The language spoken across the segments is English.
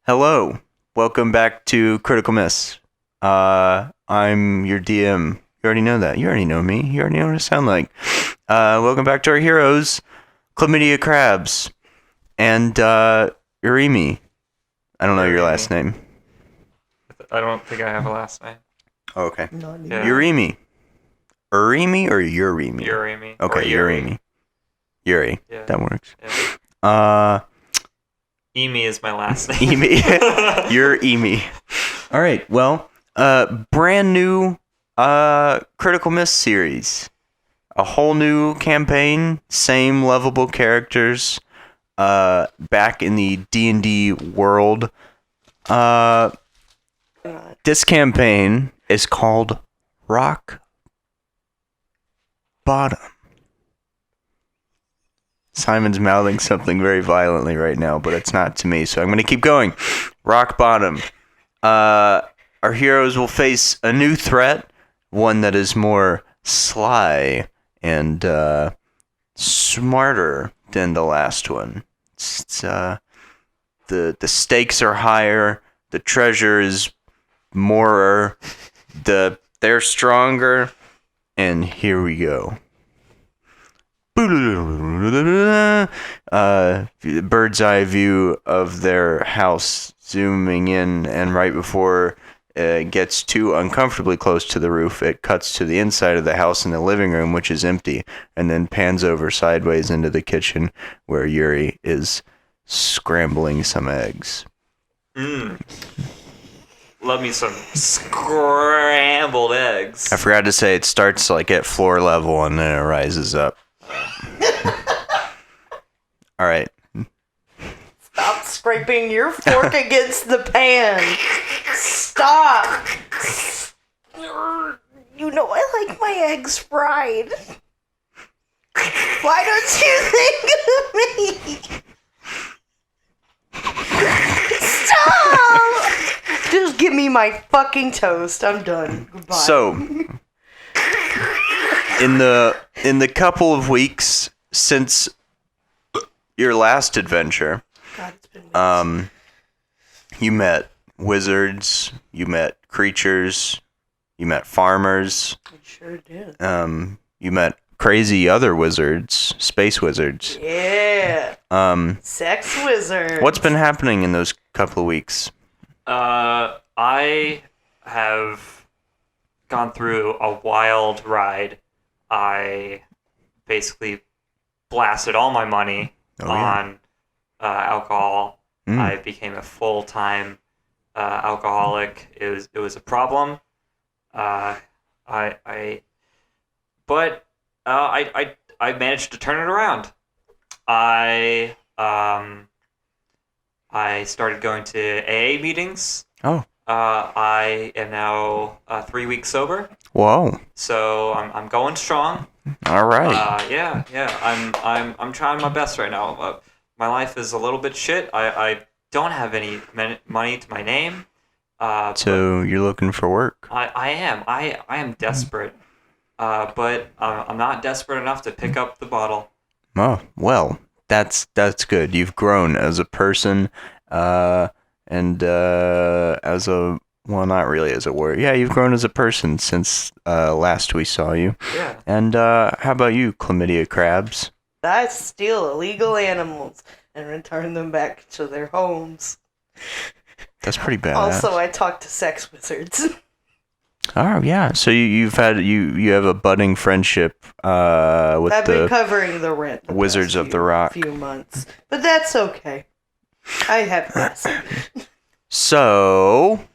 Hello, welcome back to Critical Miss. I'm your DM. You already know that. You already know me. You already know what I sound like. Welcome back to our heroes, Chlamydia Crabs, and Urimi. I don't know your last name. I don't think I have a last name. Oh, okay. Yeah. Urimi. Urimi or Urimi? Urimi. Okay, Urimi. Yuri. Yeah. That works. Yeah. Emi is my last name. Emi. You're Emi. All right. Well, brand new Critical Miss series. A whole new campaign, same lovable characters, back in the D&D world. This campaign is called Rock Bottom. Simon's mouthing something very violently right now, but it's not to me, so I'm going to keep going. Rock Bottom. Our heroes will face a new threat, one that is more sly and smarter than the last one. The stakes are higher, the treasure is more, they're stronger, and here we go. Bird's eye view of their house, zooming in, and right before it gets too uncomfortably close to the roof, it cuts to the inside of the house in the living room, which is empty, and then pans over sideways into the kitchen where Yuri is scrambling some eggs. Love me some scrambled eggs. I forgot to say it starts like at floor level and then it rises up. All right. Stop scraping your fork against the pan. Stop. You know I like my eggs fried. Why don't you think of me? Stop! Just give me my fucking toast. I'm done. Goodbye. So, in the couple of weeks since your last adventure, God, it's been weeks. You met wizards, you met creatures, you met farmers. I sure did. You met crazy other wizards, space wizards. Yeah. Sex wizard. What's been happening in those couple of weeks? I have gone through a wild ride. I basically blasted all my money on alcohol. I became a full-time alcoholic. It was a problem. I managed to turn it around. I started going to AA meetings. Oh. I am now 3 weeks sober. Whoa. So I'm going strong. All right. Yeah. I'm trying my best right now. My life is a little bit shit. I don't have any money to my name. So you're looking for work? I am desperate. But I'm not desperate enough to pick up the bottle. Oh, well, that's good. You've grown as a person, and as a, well, not really as a warrior. Yeah, you've grown as a person since last we saw you. Yeah. And how about you, Chlamydia Crabs? I steal illegal animals and return them back to their homes. That's pretty bad. Also, I talk to sex wizards. Oh yeah, so you have a budding friendship with I've been the covering the rent. The Wizards past of the Rock. Few months, but that's okay. I have this. So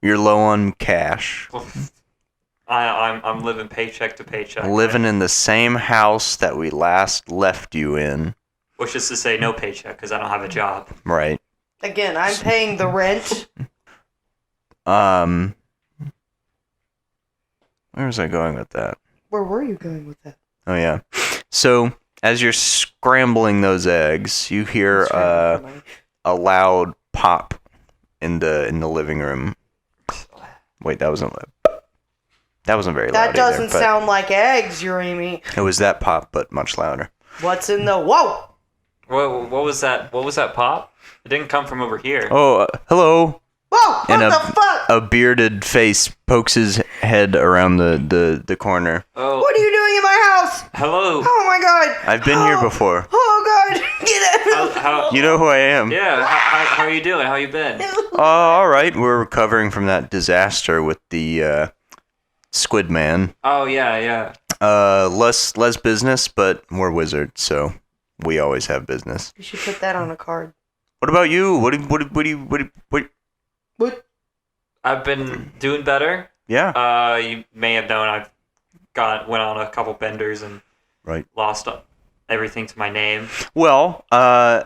you're low on cash. I'm living paycheck to paycheck. Living in the same house that we last left you in. Which is to say, no paycheck because I don't have a job. Right. Again, I'm paying the rent. Where was I going with that? Where were you going with that? Oh yeah. So as you're scrambling those eggs, you hear a loud pop in the living room. Wait, that wasn't very loud. That doesn't either, but sound like eggs, Urimi. It was that pop, but much louder. What's in the... Whoa! What was that? What was that pop? It didn't come from over here. Oh, hello. Whoa! What And the fuck? a bearded face pokes his head around the corner. Oh, What are you doing in my house? hello. Oh my god! I've been here before. Oh god! Get out! How, You know who I am. yeah, how are you doing? How you been? All right. We're recovering from that disaster with the Squid Man. Oh, yeah. Less business, but we're wizards, so we always have business. You should put that on a card. What about you? What? I've been doing better. Yeah. You may have known I've went on a couple benders and Right. lost everything to my name. Well, I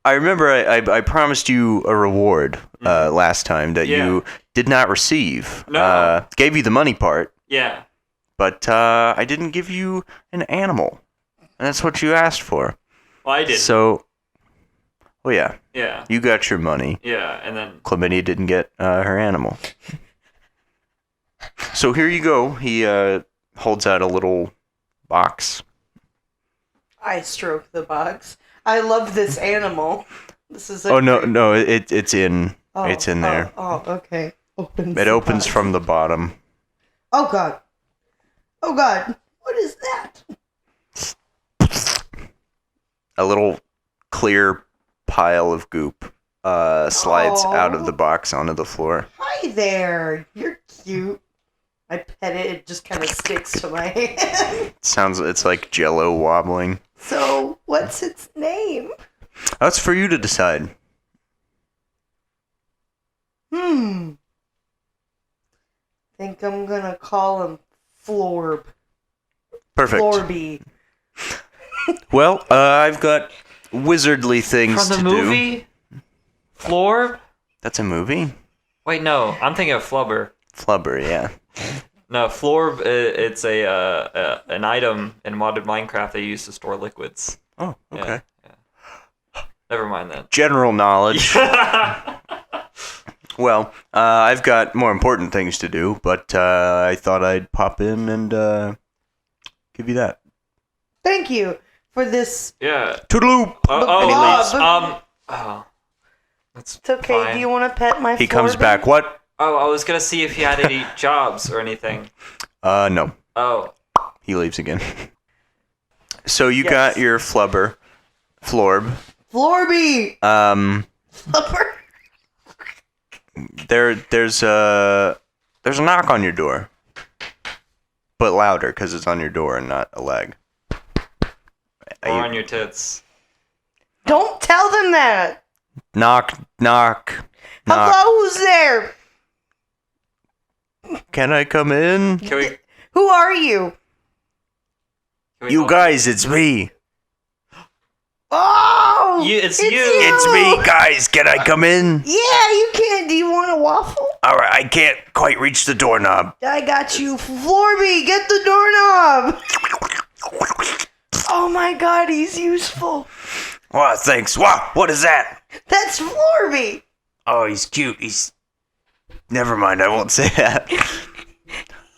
remember I promised you a reward last time that you did not receive. No. Gave you the money part, Yeah. but I didn't give you an animal, and that's what you asked for. Well, I didn't. So, well, yeah, Yeah. you got your money. Yeah, and then Chlamydia didn't get her animal. So here you go. He holds out a little box. I stroke the box. I love this animal. This is. Oh no, it's in there. Oh, okay. It opens from the bottom. Oh god. Oh god. What is that? A little clear pile of goop slides out of the box onto the floor. Hi there. You're cute. I pet it. It just kind of sticks to my hand. It's like Jello wobbling. So, what's its name? That's for you to decide. Think I'm gonna call him Florb. Perfect. Florby. Well, I've got wizardly things from the to do. movie Florb? That's a movie? Wait, no. I'm thinking of Flubber. Flubber, yeah. No, Florb, it's an item in modded Minecraft they use to store liquids. Oh, okay. Yeah. Never mind then. General knowledge. Well, I've got more important things to do, but I thought I'd pop in and give you that. Thank you for this. Yeah. Toodaloo! That's It's okay. fine. Do you want to pet my He comes Florby? back. What? Oh, I was gonna see if he had any jobs or anything. No. Oh. He leaves again. So you Yes. got your Florb. Florby! Flubber? There's a knock on your door, but louder because it's on your door and not a leg. Or on your tits. Don't tell them that! Knock. Hello, who's there? Can I come in? Can we? Who are you? You go- guys, it's me. Oh! It's you. It's me, guys. Can I come in? Yeah, you can. Do you want a waffle? All right, I can't quite reach the doorknob. I got you. Florby, get the doorknob! Oh my god, he's useful. Wow, thanks. Wow, what is that? That's Florby! Oh, he's cute. Never mind, I won't say that.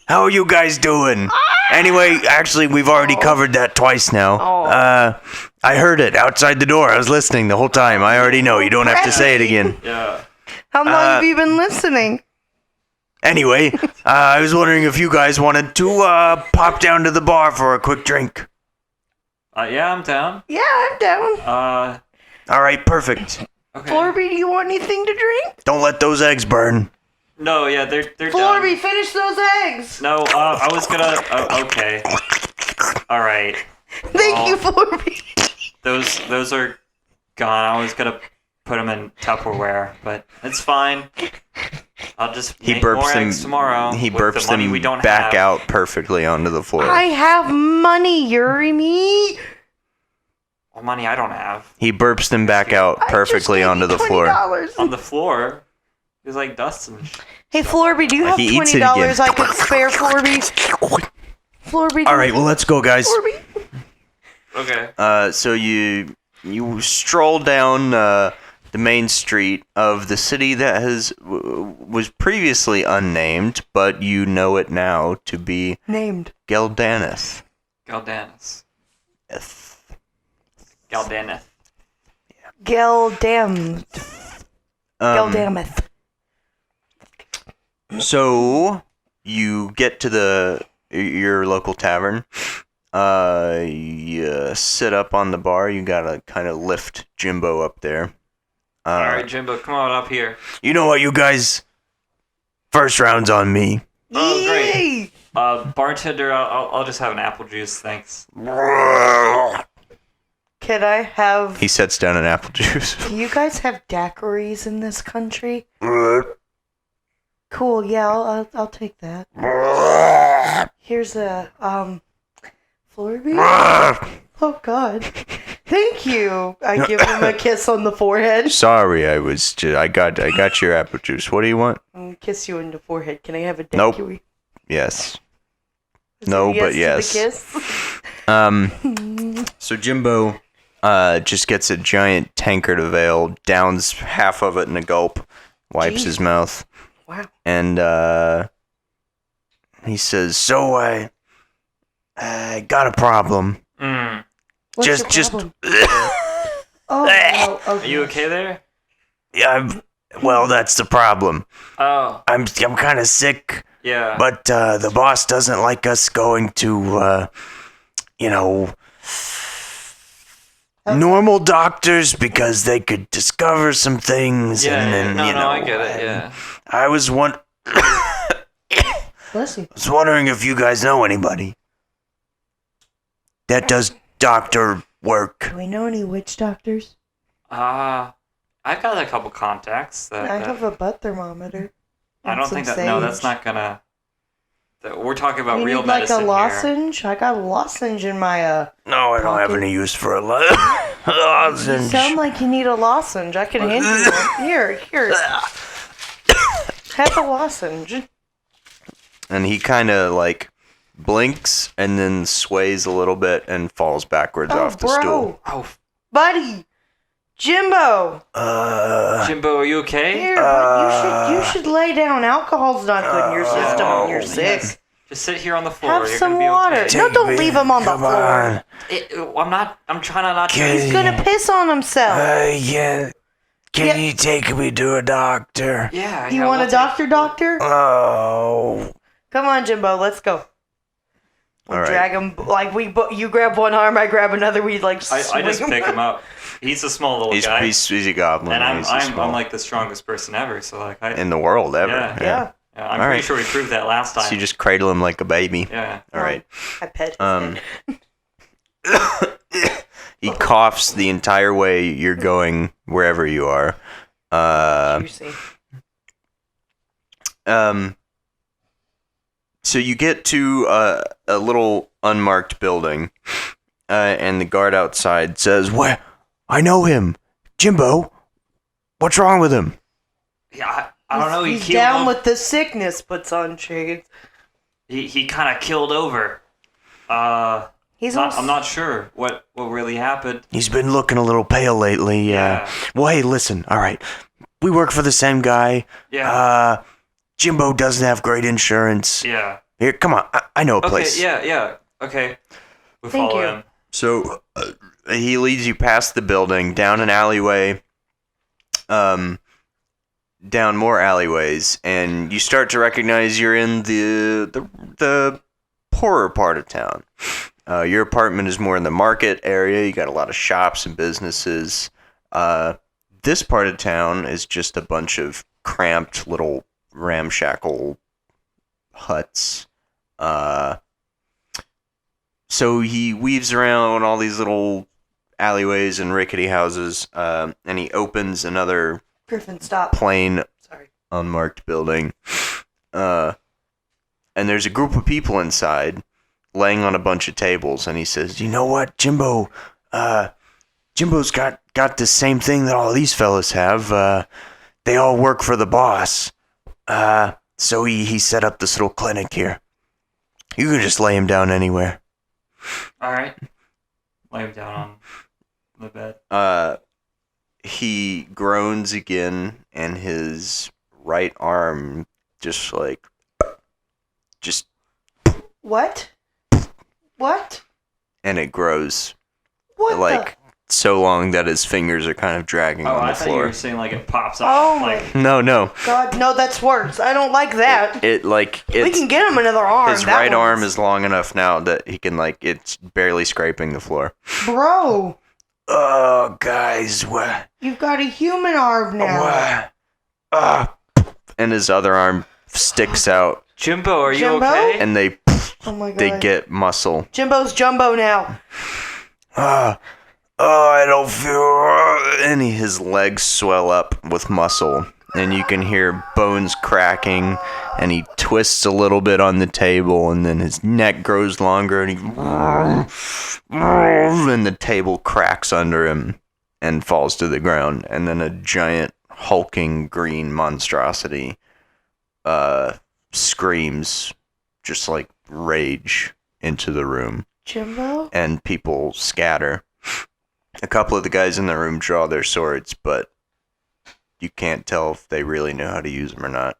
How are you guys doing? Anyway, actually, we've already covered that twice now. I heard it outside the door. I was listening the whole time. I already know. You don't have to say it again. Yeah. How long have you been listening? Anyway, I was wondering if you guys wanted to pop down to the bar for a quick drink. Yeah, I'm down. Yeah, I'm down. All right, perfect. Okay. Florby, do you want anything to drink? Don't let those eggs burn. No, yeah, they're Florby, done. finish those eggs! No, I was gonna. Okay. All right. Thank you, Florby. Those are gone. I was gonna put them in Tupperware, but it's fine. I'll just make more eggs tomorrow. He with burps the money them we don't back have. out perfectly onto the floor. I have money, Yuri me. Well, money I don't have. He burps them back out perfectly onto the floor. On the floor. There's like dust and shit. Hey, Florby, do you have He eats it $20 again. I could spare, Florby? Florby, All right, well, let's go, guys. Florby. Okay. So you stroll down the main street of the city that was previously unnamed, but you know it now to be Named. Geldaneth. Galdanus. Galdaneth. Geldameth. So you get to your local tavern. You sit up on the bar. You gotta kind of lift Jimbo up there. All right, Jimbo, come on up here. You know what, you guys? First round's on me. Oh, great. Bartender, I'll just have an apple juice, thanks. Can I have... He sets down an apple juice. Do you guys have daiquiris in this country? Cool, yeah, I'll take that. Here's a, Florby? Oh, God. Thank you. I give him a kiss on the forehead. Sorry, I got your apple juice. What do you want? Kiss you on the forehead. Can I have a daiquiri? Nope. Yes. Is No, it a but yes yes. to the kiss? So Jimbo just gets a giant tankard of ale, downs half of it in a gulp, wipes his mouth. Wow. And he says, "So I got a problem. What's your problem? Oh, no. Are you okay there? Yeah, well, that's the problem. Oh. I'm kind of sick. Yeah. But the boss doesn't like us going to, normal doctors because they could discover some things. Yeah, and then, I get it, yeah. I was Bless you. was wondering if you guys know anybody that does doctor work. Do we know any witch doctors? I've got a couple contacts. I have a butt thermometer. I don't think that. No, that's not gonna. We're talking about real need medicine like a lozenge? Here. I got a lozenge in my No, I don't have any use for a lozenge. You sound like you need a lozenge. I can hand you one. Here. Have a lozenge. And he kind of like blinks and then sways a little bit and falls backwards off the stool. Oh, buddy, Jimbo. Jimbo, are you okay? Here, buddy, you should lay down. Alcohol's not good in your system when you're sick. Yes. Just sit here on the floor. Have You're some gonna be water. okay. No, don't leave him on the floor. I'm trying to not. He's gonna piss on himself. Yeah. Can you take me to a doctor? Yeah. You want a doctor? Oh. Come on, Jimbo. Let's go. All right. Drag him like you grab one arm, I grab another. We like. I just pick him up. He's a small little guy. He's a goblin. And I'm like the strongest person ever. So like in the world ever. Yeah. I'm pretty sure we proved that last time. So you just cradle him like a baby. Yeah. All right. I pet his head. He coughs the entire way you're going wherever you are. Juicy. So you get to a little unmarked building, and the guard outside says, "Where? I know him, Jimbo. What's wrong with him?" Yeah, I don't know. He's down with the sickness. Puts on shades. He kind of killed over. I'm not sure what really happened. He's been looking a little pale lately. Yeah. Well, hey, listen. All right, we work for the same guy. Yeah. Jimbo doesn't have great insurance. Yeah. Here, come on. I know a place. Okay. Yeah. Okay. We Thank follow you. him. So he leads you past the building, down an alleyway, down more alleyways, and you start to recognize you're in the poorer part of town. Your apartment is more in the market area. You got a lot of shops and businesses. This part of town is just a bunch of cramped little ramshackle huts. So he weaves around all these little alleyways and rickety houses, and he opens another Griffin, stop. plain, Sorry. unmarked building. And there's a group of people inside, laying on a bunch of tables, and he says, "You know what, Jimbo's got the same thing that all these fellas have. They all work for the boss. So he set up this little clinic here. You can just lay him down anywhere." All right. Lay him down on the bed. He groans again, and his right arm just What? What? and it grows What? like so long that his fingers are kind of dragging Oh, on I the thought you floor. were saying like it pops up. Oh, Like, No. God, no, that's worse. I don't like that. We can get him another arm. His That right arm one's- is long enough now that he can it's barely scraping the floor. Bro, Oh, guys, what? you've got a human arm now. And his other arm sticks out, Jimbo, are you Jimbo? okay? and Oh my God. they get muscle. Jimbo's jumbo now. I don't feel. And his legs swell up with muscle, and you can hear bones cracking, and he twists a little bit on the table, and then his neck grows longer, and and the table cracks under him and falls to the ground, and then a giant hulking green monstrosity screams just like rage into the room, Jimbo? and people scatter. A couple of the guys in the room draw their swords, but you can't tell if they really know how to use them or not.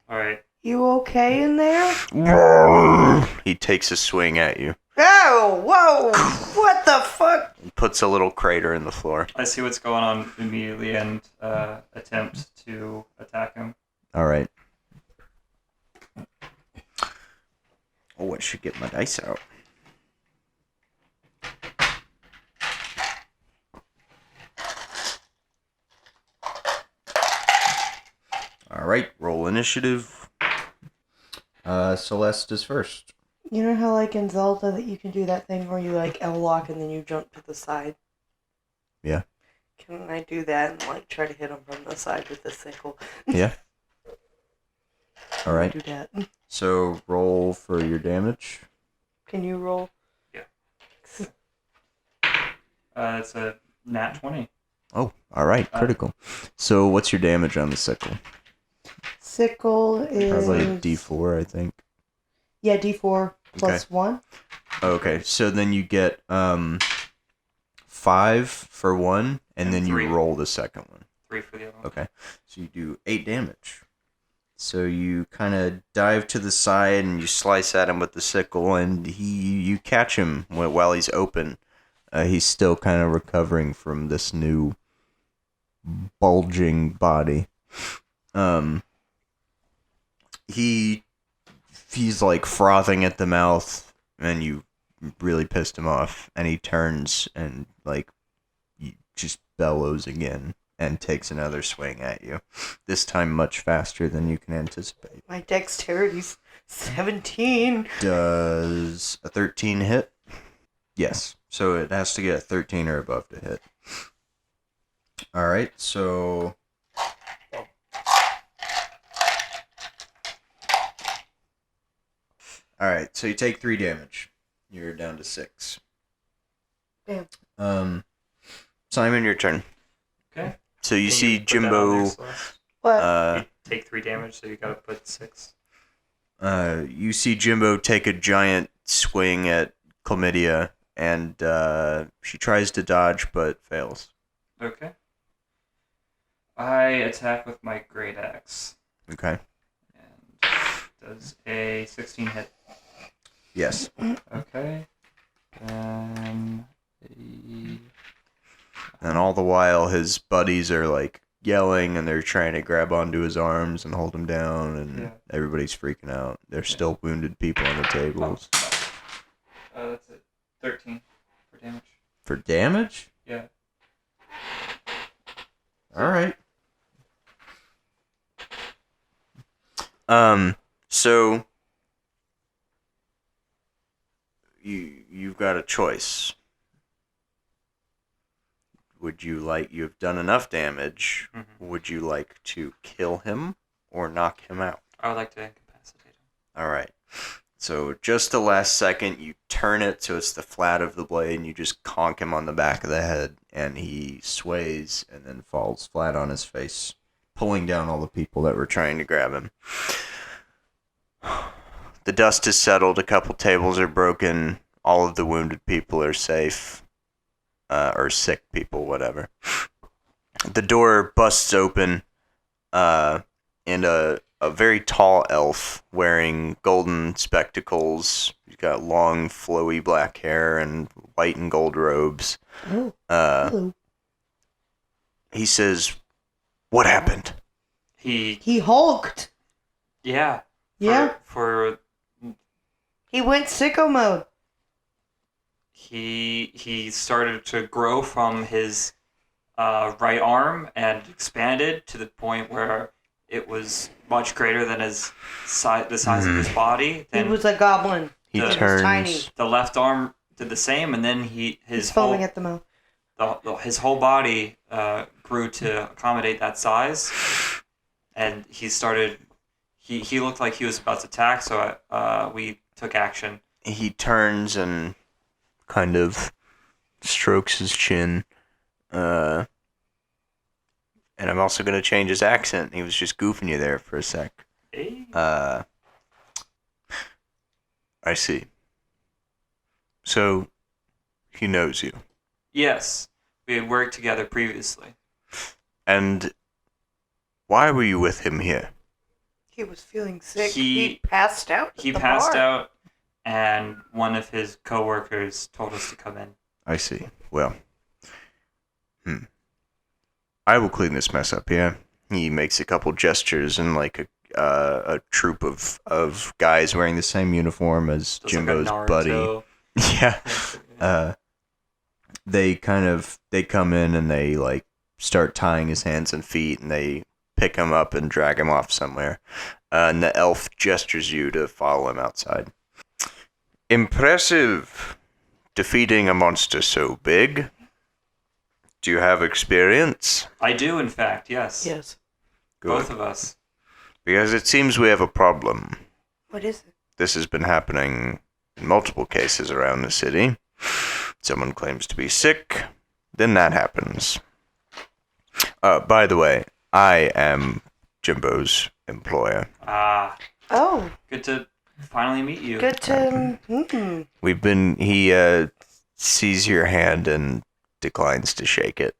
All right. You okay in there? He takes a swing at you. Oh, whoa! What the fuck? Puts a little crater in the floor. I see what's going on immediately and attempt to attack him. All right. Oh, I should get my dice out. All right, roll initiative. Celeste is first. You know how, like, in Zelda that you can do that thing where you, like, L-lock and then you jump to the side? Yeah. Can I do that and, like, try to hit him from the side with the sickle? Yeah. All right. Do that. So roll for your damage. Can you roll? It's a nat 20. Oh, all right, critical. So what's your damage on the sickle? Sickle is... Probably D4, I think. Yeah, D4 plus 1. Okay, so then you get 5 for one, and then 3. you roll the second one. 3 for the other one. Okay, so you do 8 damage. So you kind of dive to the side and you slice at him with the sickle, and you catch him while he's open. He's still kind of recovering from this new bulging body. He's like frothing at the mouth, and you really pissed him off, and he turns and he just bellows again and takes another swing at you. This time much faster than you can anticipate. My dexterity's 17. Does a 13 hit? Yes. So it has to get a 13 or above to hit. Alright, so... Alright, so you take 3 damage. You're down to 6. Damn. Simon, your turn. Okay. So you Can see put that on Jimbo... there, Celeste? What? You take 3 damage, so you gotta put 6. You see Jimbo take a giant swing at Chlamydia, and she tries to dodge but fails. Okay. I attack with my great axe. Okay. And does a 16 hit. Yes. Okay. Then And all the while, his buddies are yelling, and they're trying to grab onto his arms and hold him down, and everybody's freaking out. There's still wounded people on the tables. that's it. 13 for damage. For damage? Yeah. All right. So you've got a choice. Would you you've done enough damage? Mm-hmm. Would you like to kill him or knock him out? I would like to incapacitate him. All right. So just the last second, you turn it so it's the flat of the blade, and you just conk him on the back of the head, and he sways and then falls flat on his face, pulling down all the people that were trying to grab him. The dust is settled. A couple tables are broken. All of the wounded people are safe. Or sick people, whatever. The door busts open. and a very tall elf wearing golden spectacles. He's got long, flowy black hair and white and gold robes. Oh, Uh, hello. he says, "What happened?" He hulked. Yeah. Yeah. For He went sicko mode. he started to grow from his right arm and expanded to the point where it was much greater than the size of his body. He Then was a goblin. He The- turns. tiny. the left arm did the same, and then He's his foaming whole at the mouth. his whole body grew to accommodate that size, and he started. He looked like he was about to attack, so we took action. He turns and kind of strokes his chin. And I'm also going to change his accent. He was just goofing you there for a sec. Hey. I see. So, he knows you. Yes, we had worked together previously. And why were you with him here? He was feeling sick. He- He passed out. at He the passed bar. out, and one of his coworkers told us to come in. I see. Well, I will clean this mess up here. He makes a couple gestures, and like a troop of guys wearing the same uniform as Just Jimbo's like a buddy. Naruto. Yeah. They come in and they like start tying his hands and feet, and they pick him up and drag him off somewhere. And the elf gestures you to follow him outside. Impressive, defeating a monster so big. Do you have experience? I do, in fact, yes. Yes. Good. Both of us. Because it seems we have a problem. What is it? This has been happening in multiple cases around the city. Someone claims to be sick, then that happens. By the way, I am Jimbo's employer. Ah, Oh, good to finally meet you. good to. He sees your hand and declines to shake it.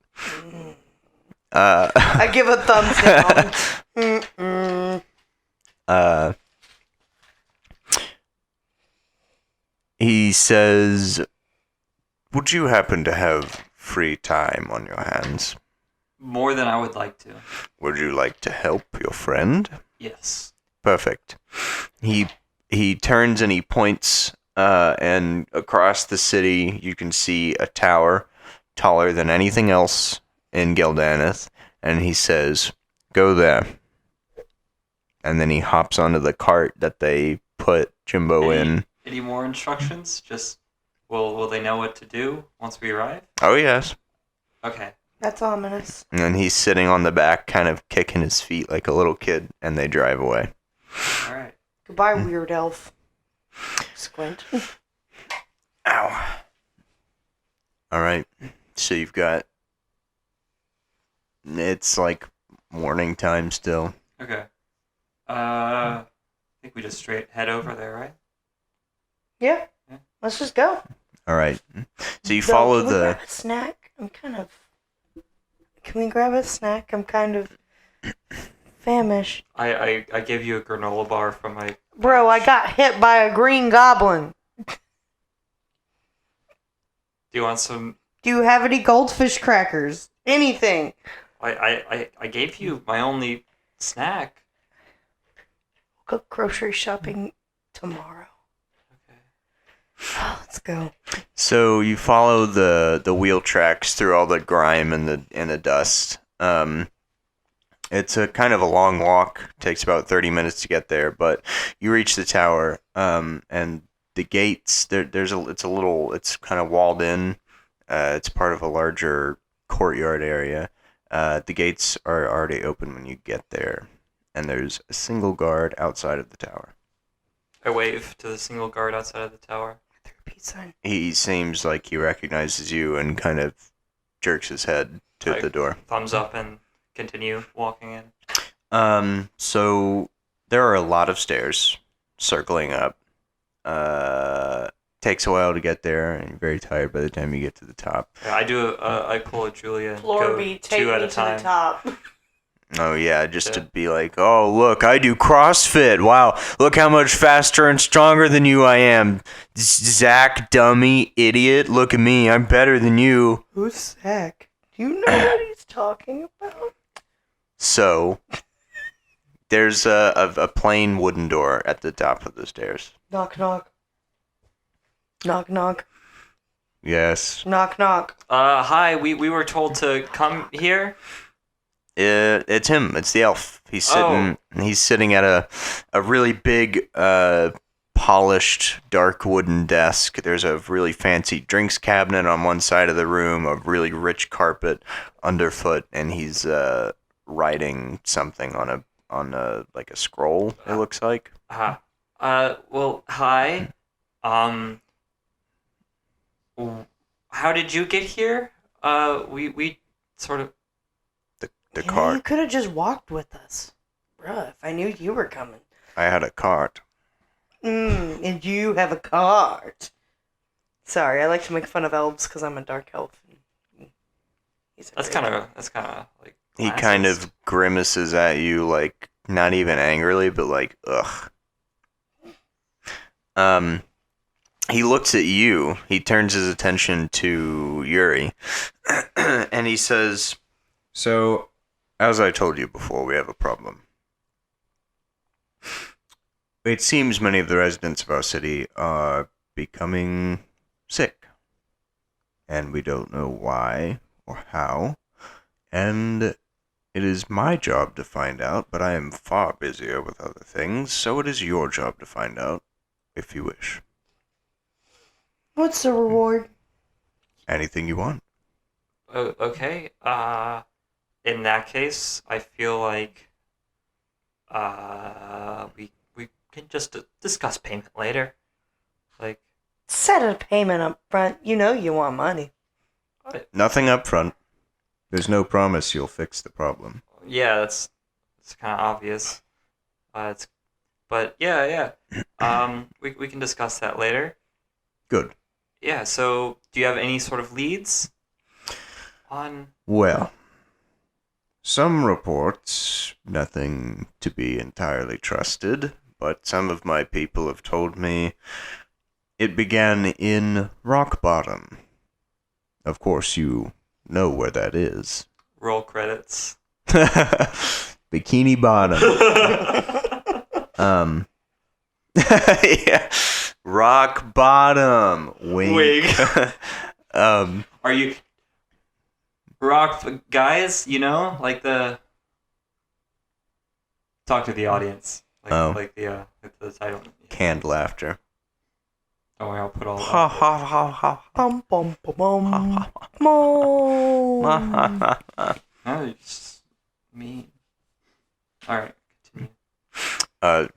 I give a thumbs down. He says, would you happen to have free time on your hands? More than I would like to. Would you like to help your friend? Yes. Perfect. He turns and he points, and across the city you can see a tower taller than anything else in Gildaneth, and he says, go there. And then he hops onto the cart that they put Jimbo in. Any more instructions? Just will they know what to do once we arrive? Oh, yes. Okay. That's ominous. And then he's sitting on the back, kind of kicking his feet like a little kid, and they drive away. All right. Goodbye, weird elf. Squint. Ow. All right. So you've got... It's like morning time still. Okay. I think we just straight head over there, right? Yeah. Let's just go. All right. So you Though, follow can we the... grab a snack? Can we grab a snack? I'm kind of famished. I gave you a granola bar from my... Bro, I got hit by a green goblin. Do you want some... Do you have any goldfish crackers? Anything? I gave you my only snack. Go grocery shopping tomorrow. Okay. Oh, let's go. So you follow the wheel tracks through all the grime and the dust. It's a kind of a long walk. Takes about 30 minutes to get there, but you reach the tower. And the gates it's kind of walled in. It's part of a larger courtyard area. The gates are already open when you get there, and there's a single guard outside of the tower. I wave to the single guard outside of the tower. Peace sign. He seems like he recognizes you and kind of jerks his head to Like, the door. Thumbs up and continue walking in. So there are a lot of stairs circling up. Takes a while to get there, and you're very tired by the time you get to the top. Yeah, I pull a Julia and Florby, go take two me at to a time. the top. Oh, yeah, just to be like, oh, look, I do CrossFit. Wow, look how much faster and stronger than you I am. Zach, dummy, idiot, look at me. I'm better than you. Who's Zach? Do you know what he's talking about? So, there's a plain wooden door at the top of the stairs. Knock, knock. Knock, knock. Yes. Knock, knock. Hi, we were told to come here. It's him. It's the elf. He's sitting at a really big polished dark wooden desk. There's a really fancy drinks cabinet on one side of the room, a really rich carpet underfoot, and he's writing something on a like a scroll, it looks like. Well, hi. How did you get here? We sort of... The cart. You could have just walked with us. Bruh, if I knew you were coming. I had a cart. And you have a cart. Sorry, I like to make fun of elves because I'm a dark elf. That's kind of like... He kind of grimaces at you, like, not even angrily, but like, ugh. He looks at you. He turns his attention to Yuri. And he says, so, as I told you before, we have a problem. It seems many of the residents of our city are becoming sick. And we don't know why or how. And it is my job to find out, but I am far busier with other things, so it is your job to find out, if you wish. What's the reward? Anything you want. Oh, okay. In that case, I feel like we can just discuss payment later. Like, set a payment up front. You know you want money. Nothing up front. There's no promise you'll fix the problem. Yeah, that's kind of obvious. But yeah. We can discuss that later. Good. Yeah. So, do you have any sort of leads on? Well, some reports, nothing to be entirely trusted, but some of my people have told me it began in Rock Bottom. Of course, you know where that is. Roll credits. Bikini Bottom. Yeah. Rock Bottom. Wink. Are you rock guys? You know, like the talk to the audience. Like the title. Canned laughter. Don't worry, I'll put all. Ha ha ha ha. Bum bum bum bum. No, you're just mean. All right, continue.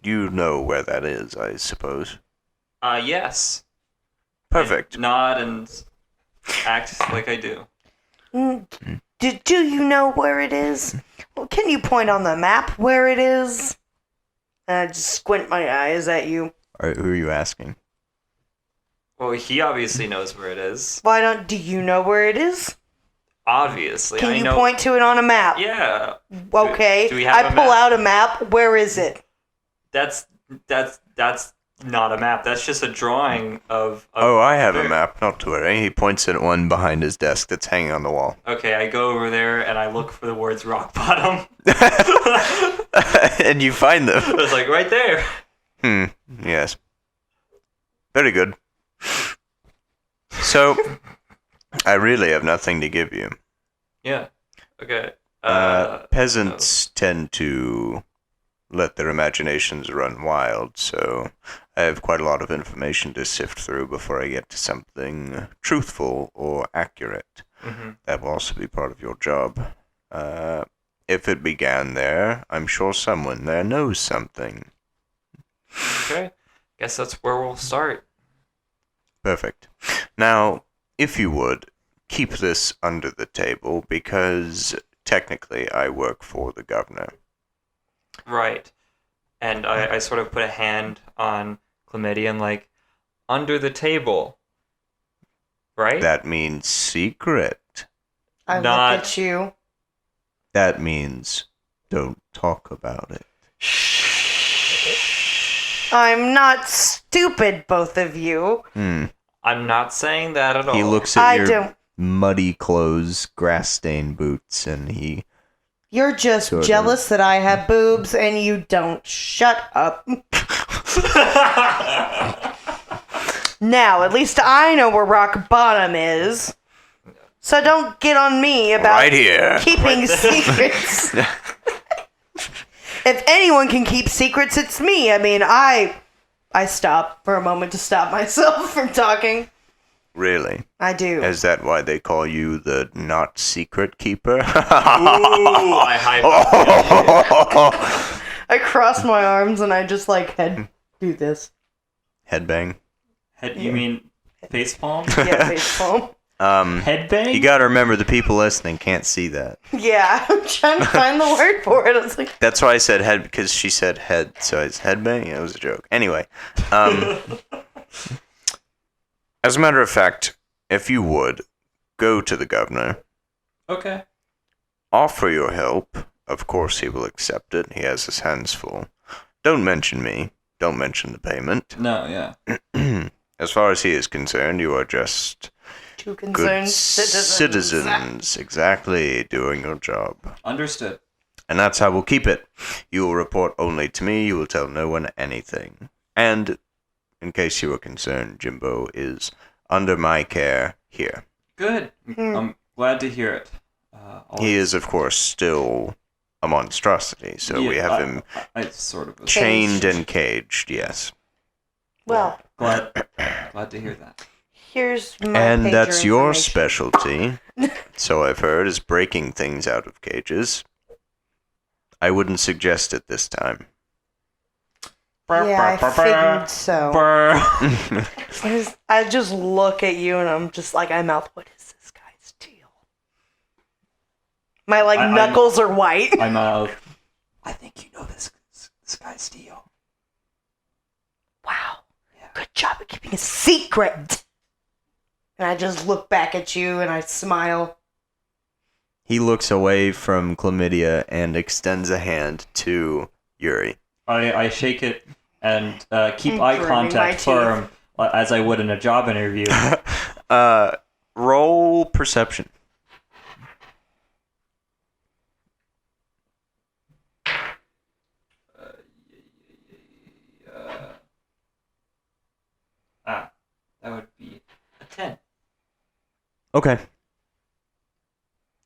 You know where that is, I suppose. Yes. Perfect. I nod and act like I do. Do you know where it is? Well, can you point on the map where it is? And I just squint my eyes at you. Who are you asking? Well, he obviously knows where it is. Do you know where it is? Obviously, Can I you know. point to it on a map? Yeah. Okay. Do we have I a pull map? out a map. Where is it? That's not a map. That's just a drawing of. Oh, I have a map, not to worry. He points at one behind his desk that's hanging on the wall. Okay, I go over there and I look for the words rock bottom. And you find them. It's like right there. Yes. Very good. So, I really have nothing to give you. Yeah. Okay. Peasants tend to let their imaginations run wild, so I have quite a lot of information to sift through before I get to something truthful or accurate. Mm-hmm. That will also be part of your job. If it began there, I'm sure someone there knows something. Okay. Guess that's where we'll start. Perfect. Now, if you would, keep this under the table, because technically I work for the governor. Right. And I sort of put a hand on Chlamydia and like, under the table. Right? That means secret. I Not- look at you. That means don't talk about it. I'm not stupid, both of you. I'm not saying that at all. He looks at I your don't. muddy clothes, grass-stained boots, and he... You're just Sort of. jealous that I have boobs and you don't. Shut up. Now, at least I know where rock bottom is. So don't get on me about Right here. keeping secrets. If anyone can keep secrets, it's me. I mean, I stop for a moment to stop myself from talking. Really? I do. Is that why they call you the not secret keeper? Ooh, I hype. I cross my arms and I just like do this. Headbang. You mean face palm? Yeah, face palm. Headbang? You gotta remember the people listening can't see that. Yeah, I'm trying to find the word for it. I was like, That's why I said head, because she said head, so it's headbang. It was a joke. Anyway, as a matter of fact, if you would, go to the governor, Okay. offer your help. Of course he will accept it. He has his hands full. Don't mention me. Don't mention the payment. No, yeah. As far as he is concerned, you are just two good concerned citizens. Exactly, doing your job. Understood. And that's how we'll keep it. You will report only to me. You will tell no one anything. And, in case you were concerned, Jimbo is under my care here. Good. I'm glad to hear it. He is, of course, still a monstrosity, so we have him I sort of chained and caged, yes. Well, glad to hear that. here's my And pager that's your information. specialty, so I've heard, is breaking things out of cages. I wouldn't suggest it this time. Yeah, I figured so. Brr. I just look at you and I'm just like, I mouth, what is this guy's deal? My knuckles are white. I'm I think you know this guy's deal. Wow. Yeah. Good job at keeping a secret. And I just look back at you and I smile. He looks away from Chlamydia and extends a hand to Yuri. I shake it and keep I'm eye grinding my contact teeth. firm as I would in a job interview. Roll perception. That would be a 10. Okay.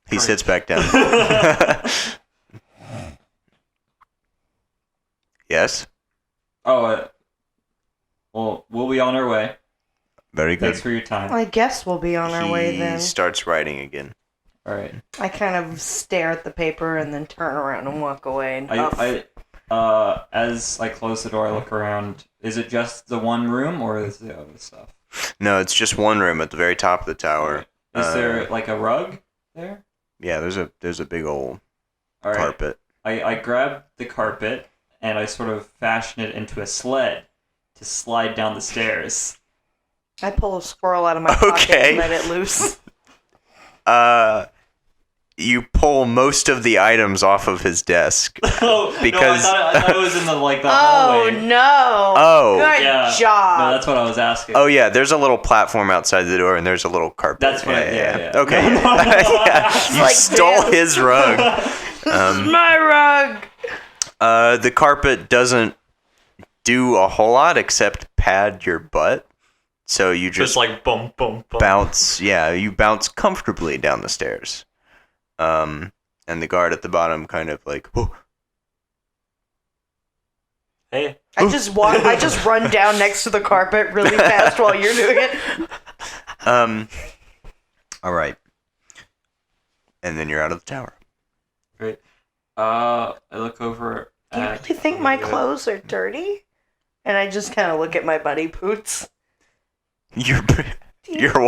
He Great. sits back down. Yes? Well, we'll be on our way. Very good. Thanks for your time. I guess we'll be on our way then. He starts writing again. All right. I kind of stare at the paper and then turn around and walk away. And As I close the door, I look around. Is it just the one room, or is there other stuff? No, it's just one room at the very top of the tower. Is there like a rug there? Yeah, there's a big old All right. carpet. I grab the carpet and I sort of fashion it into a sled to slide down the stairs. I pull a squirrel out of my pocket Okay. and let it loose. You pull most of the items off of his desk. Oh, Because- no, I thought it was in the the Oh, hallway. no. Oh. Good Yeah. job. No, that's what I was asking. Oh yeah, there's a little platform outside the door, and there's a little carpet. That's what yeah. Okay. No, no, no. Yeah, you Like stole this. his rug. This is my rug. The carpet doesn't do a whole lot except pad your butt, so you just like bum, bum, bum. bounce. Yeah, you bounce comfortably down the stairs. And the guard at the bottom kind of like, oh, Hey. I just run down next to the carpet really fast while you're doing it. all right. And then you're out of the tower. Great. I look over. Do you really think my clothes are dirty? And I just kind of look at my buddy Poots. You're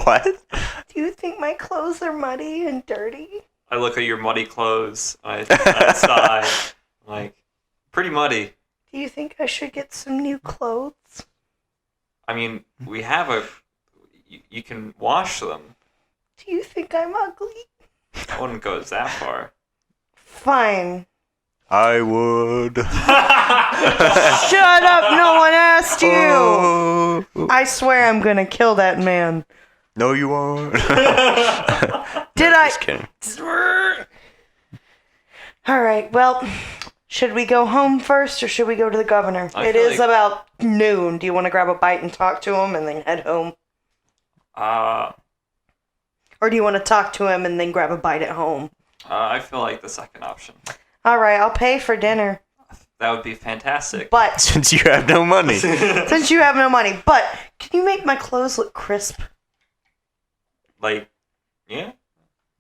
what? Do you think my clothes are muddy and dirty? I look at your muddy clothes. I sigh. Like, pretty muddy. Do you think I should get some new clothes? I mean, we have you can wash them. Do you think I'm ugly? I wouldn't go that far. Fine. I would. Shut up! No one asked you. Oh. I swear I'm gonna kill that man. No, you aren't. Did I? Just kidding. All right. Well, should we go home first, or should we go to the governor? It feel is like- about noon. Do you want to grab a bite and talk to him, and then head home, or do you want to talk to him and then grab a bite at home? I feel like the second option. All right. I'll pay for dinner, That would be fantastic. but Since you have no money. since you have no money, but can you make my clothes look crisp? Like, yeah.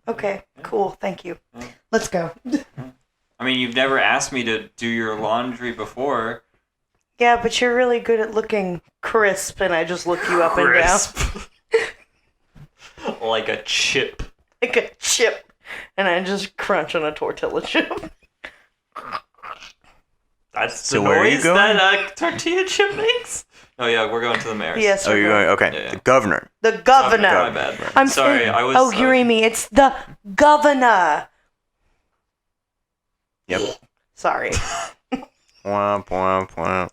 Okay. Cool. Thank you. Let's go. I mean, you've never asked me to do your laundry before. Yeah, but you're really good at looking crisp, and I just look you up and down Like a chip. like a chip, and I just crunch on a tortilla chip. That's So the where are you noise going? that a tortilla chip makes? Oh, yeah, we're going to the mayor's. Yes. Oh, you're going. Okay. Yeah. The governor. The governor. My bad. I'm sorry. saying- I was. Oh, Yurimi, it's the governor. Yep. Sorry. Womp, womp,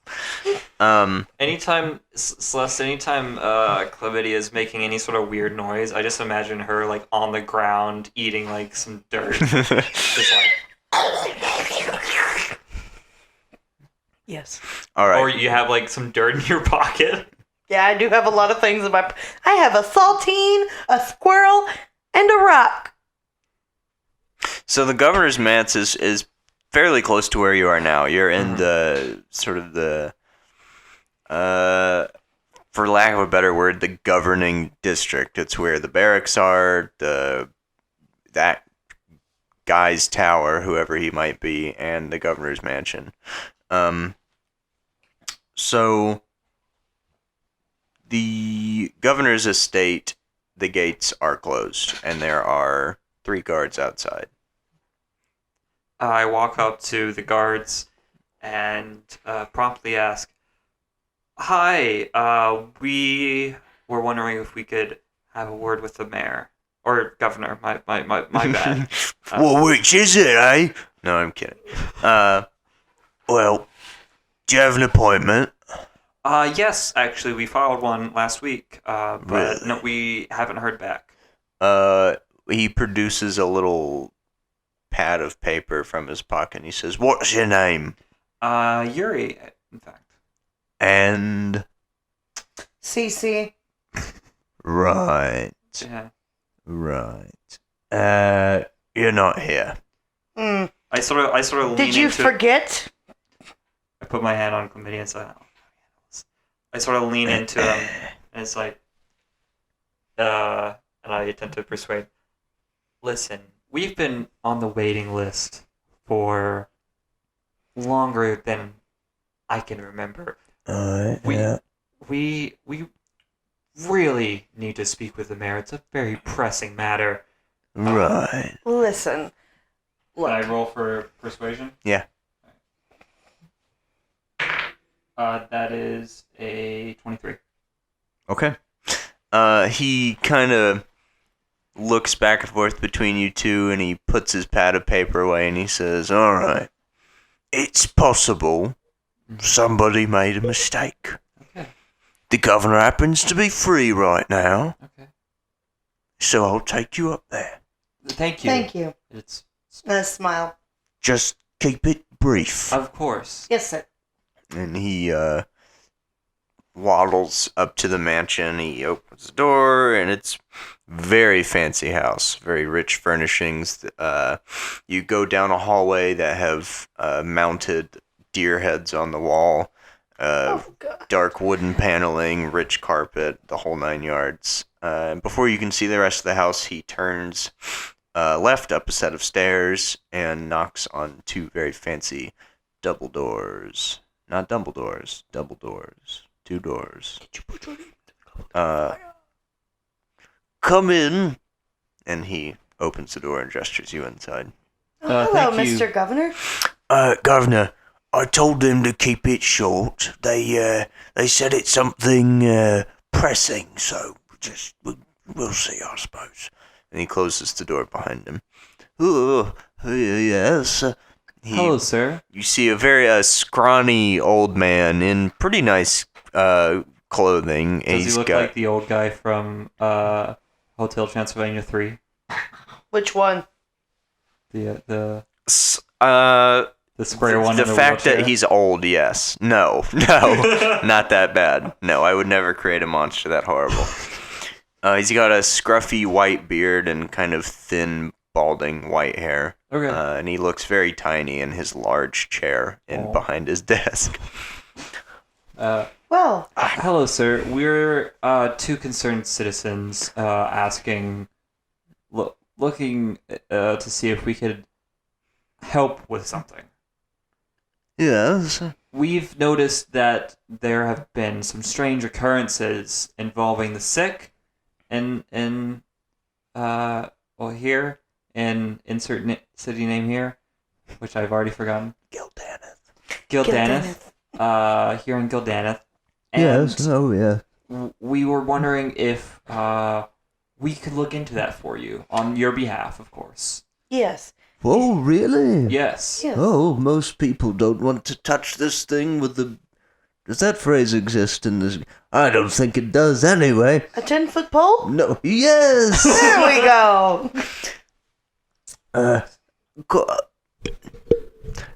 womp. Anytime Celeste, anytime Chlamydia is making any sort of weird noise, I just imagine her like on the ground eating like some dirt, just like. Yes. All right. Or you have like some dirt in your pocket. Yeah, I do have a lot of things in my. I have a saltine, a squirrel, and a rock. So the governor's manse is fairly close to where you are now. You're in the sort of the, for lack of a better word, the governing district. It's where the barracks are, that guy's tower, whoever he might be, and the governor's mansion. So the governor's estate, the gates are closed, and there are 3 guards outside. I walk up to the guards and promptly ask, "Hi, we were wondering if we could have a word with the mayor or governor. My bad." Well, which is it, eh? No, I'm kidding. Well, do you have an appointment? Yes, actually, we filed one last week, but Really? no, we haven't heard back. He produces a little pad of paper from his pocket, and he says, "What's your name?" Yuri, in fact. And... CC. Right. Yeah. Right. You're not here. Mm. I sort of lean Did you into forget? I put my hand on chlamydia and say, I sort of lean into him, and it's like, and I attempt to persuade. Listen, we've been on the waiting list for longer than I can remember. Yeah. We really need to speak with the mayor. It's a very pressing matter. Right. Listen. Look. Can I roll for persuasion? Yeah. That is a 23. Okay. He kind of looks back and forth between you two, and he puts his pad of paper away, and he says, "All right. It's possible somebody made a mistake. Okay. The governor happens to be free right now, Okay. so I'll take you up there. Thank you. Thank you. It's And a smile. Just keep it brief." of course. Yes, sir. And he waddles up to the mansion. He opens the door, and it's very fancy house, very rich furnishings. You go down a hallway that have mounted deer heads on the wall, Oh, God. dark wooden paneling, rich carpet, the whole 9 yards. Before you can see the rest of the house, he turns left up a set of stairs and knocks on 2 very fancy double doors. Not double doors, double doors. 2 doors. Come in. And he opens the door and gestures you inside. Oh, hello, thank you. Mr. Governor. Governor, I told them to keep it short. They said it's something pressing, so we'll see, I suppose. And he closes the door behind him. Oh, yes. Hello, sir. You see a very scrawny old man in pretty nice clothing. Does he look like the old guy from Hotel Transylvania 3? Which one? The the square one. The in the fact wheelchair? that he's old, yes. No, not that bad. No, I would never create a monster that horrible. He's got a scruffy white beard and kind of thin, balding white hair. Okay. And he looks very tiny in his large chair behind his desk. Well, Hello, sir. We're two concerned citizens asking, looking to see if we could help with something. Yes. We've noticed that there have been some strange occurrences involving the sick, and here in insert city name here, which I've already forgotten. Gildaneth. Here in Gildaneth. And Yes, oh yeah. we were wondering if we could look into that for you on your behalf, of course. yes. Oh, really? Yes. Yes. Oh, most people don't want to touch this thing with the... Does that phrase exist in this? I don't think it does anyway. A 10-foot pole? No. Yes! There we go.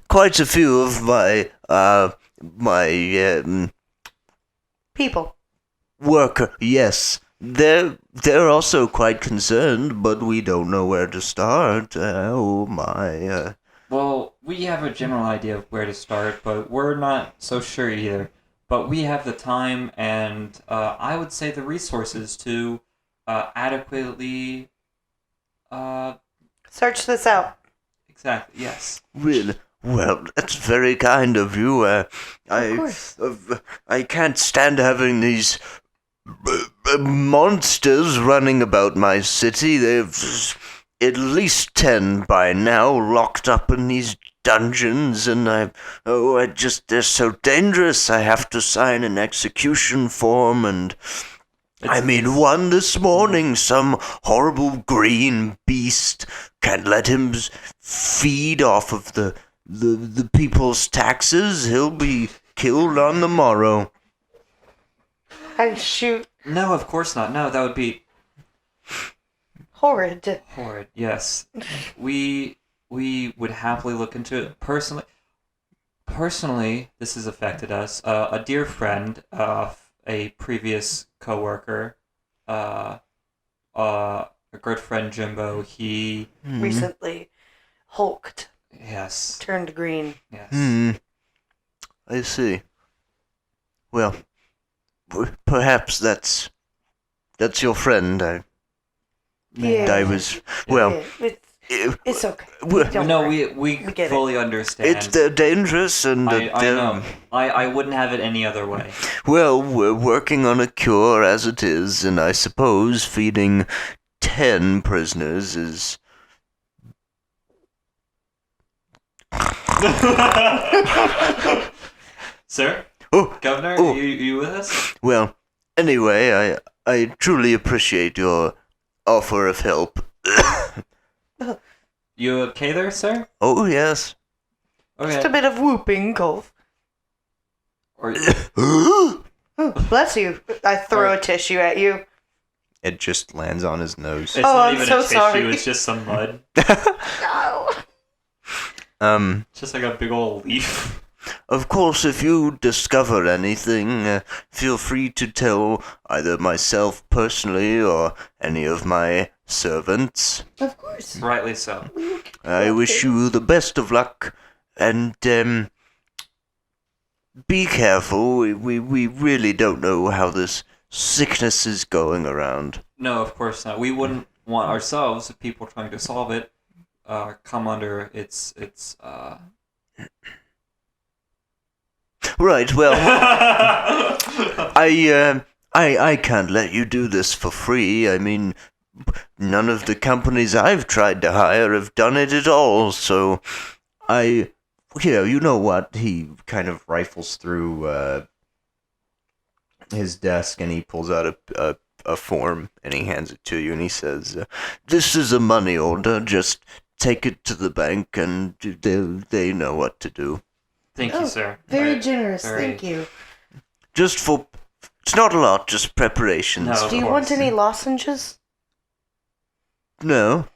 Quite a few of my People. worker, yes. They're also quite concerned, but we don't know where to start. Oh my. Well, we have a general idea of where to start, but we're not so sure either. But we have the time and I would say the resources to adequately. Search this out. Exactly. Yes. Really? Well, that's very kind of you. course. I can't stand having these monsters running about my city. They've at least 10 by now locked up in these dungeons, and they're so dangerous. I have to sign an execution form, and one this morning, some horrible green beast can't let him feed off of the people's taxes. He'll be killed on the morrow. And shoot. No, of course not. No, that would be Horrid. horrid. Yes, we would happily look into it personally. Personally, this has affected us. A dear friend, a previous coworker, a good friend Jimbo. He Recently hulked. yes, Turned green. yes. I see. Well, perhaps that's your friend. Yeah. I was well. Yeah, it's okay. Well, Don't No, worry. we get fully understand. they're dangerous, and I know. I wouldn't have it any other way. Well, we're working on a cure as it is, and I suppose feeding 10 prisoners is. Sir? Oh, Governor, oh. you with us? well. Anyway, I truly appreciate your offer of help. You okay there, sir? Oh yes. Okay. Just a bit of whooping cough. Or, Oh, bless you. I throw a tissue at you. It just lands on his nose. it's Oh, not I'm even so a tissue, sorry. it's just some mud. No. It's just like a big old leaf. Of course, if you discover anything, feel free to tell either myself personally or any of my servants. Of course. Rightly so. I wish you the best of luck, and be careful. We really don't know how this sickness is going around. No, of course not. We wouldn't want ourselves, if people trying to solve it, come under its Right. Well, I can't let you do this for free. I mean, none of the companies I've tried to hire have done it at all. So, here, you know what? He kind of rifles through his desk and he pulls out a form and he hands it to you and he says, This is a money order. Just take it to the bank, and they know what to do. Thank you, sir. Very generous. very- Thank you. Just for... It's not a lot, just preparations. No. Do you course. want any lozenges? No.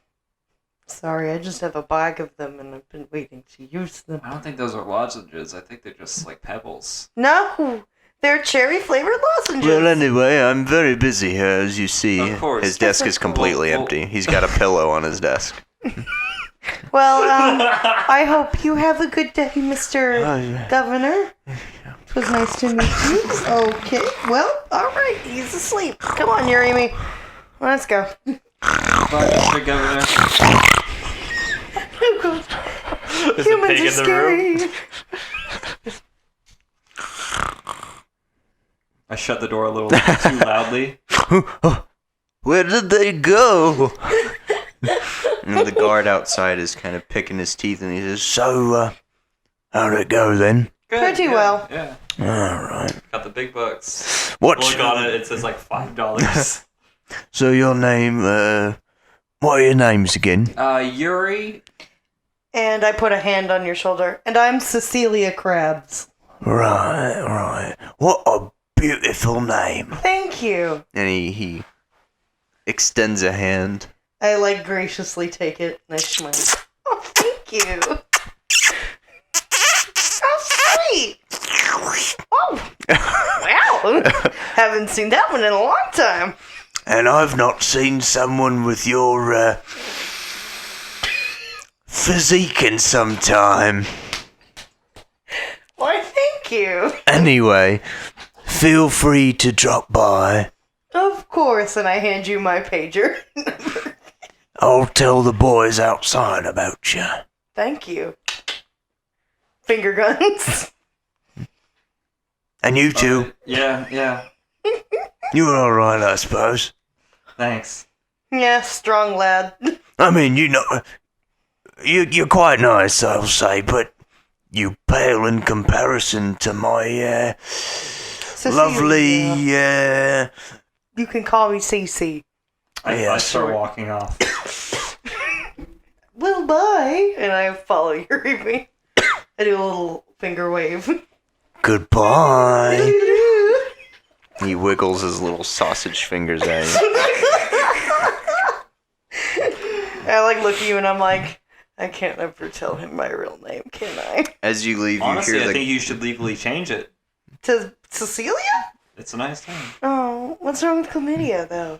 Sorry, I just have a bag of them and I've been waiting to use them. I don't think those are lozenges. I think they're just like pebbles. No, they're cherry flavored lozenges. Well, anyway, I'm very busy here, as you see. Of course. His desk is completely Well- empty. He's got a pillow on his desk. Well, I hope you have a good day, Mr. Governor. It was nice to meet you. Okay, well, all right, he's asleep. Come on, Amy. Let's go. Bye, Mr. Governor. Oh, God. There's a Humans pig are in the scary. room. I shut the door a little too loudly. Where did they go? And the guard outside is kind of picking his teeth, and he says, So, how'd it go then? Good, Pretty good, well. Yeah. Alright. Got the big bucks. What's Look on it. It says like $5. So your name, what are your names again? Yuri. And I put a hand on your shoulder. And I'm Cecilia Krabs. Right. What a beautiful name. Thank you. and he extends a hand. I graciously take it and I smile. Oh, thank you. How sweet. Oh, wow. Haven't seen that one in a long time. And I've not seen someone with your, physique in some time. Why, thank you. Anyway, feel free to drop by. Of course, and I hand you my pager. I'll tell the boys outside about you. Thank you. Finger guns. And you two, Yeah. you're alright, I suppose. Thanks. Yeah, strong lad. I mean, you're quite nice, I'll say, but you pale in comparison to my, lovely, You can call me Cece. I Yeah, start walking off. Well, bye. And I follow your Amy. I do a little finger wave. goodbye. He wiggles his little sausage fingers at you. I look at you and I'm like, I can't ever tell him my real name, can I? As you leave, Honestly, you hear I the think you should legally change it. To Cecilia? It's a nice name. Oh, what's wrong with chlamydia, though?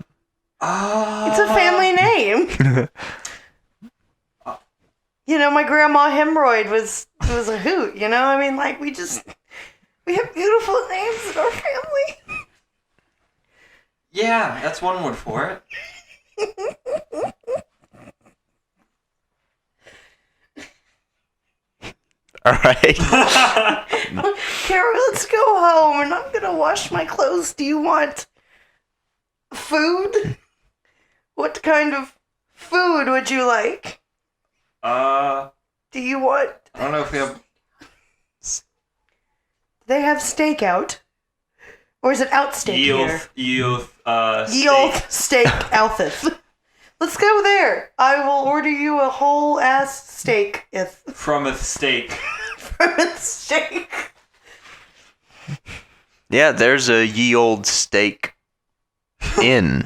Ah. It's a family name. My grandma hemorrhoid was a hoot, I mean, we have beautiful names in our family. Yeah, that's one word for it. All right. Carol, let's go home and I'm gonna wash my clothes. Do you want food? What kind of food would you like? Do you want... I don't know if we have... They have steak out. Or is it outsteak here? Yield, steak outeth. Let's go there. I will order you a whole ass steak. From a steak. From a steak. Yeah, there's a ye old steak inn.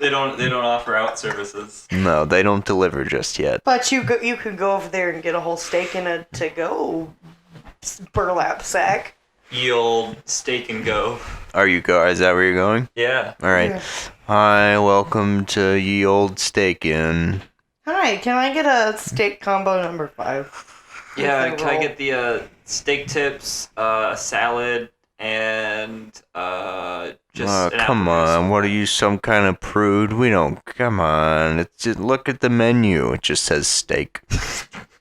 They don't offer out services. No, they don't deliver just yet. But you could go over there and get a whole steak in a to-go burlap sack. Ye old steak and go. Are you Is that where you're going? Yeah. All right. Yeah. Hi, welcome to ye old steak inn. Hi, can I get a steak combo number 5? Yeah, With a can I roll? get the steak tips, a salad, and just an Come apple juice? on, what are you, some kind of prude? We don't. Come on, it's just, look at the menu. It just says steak.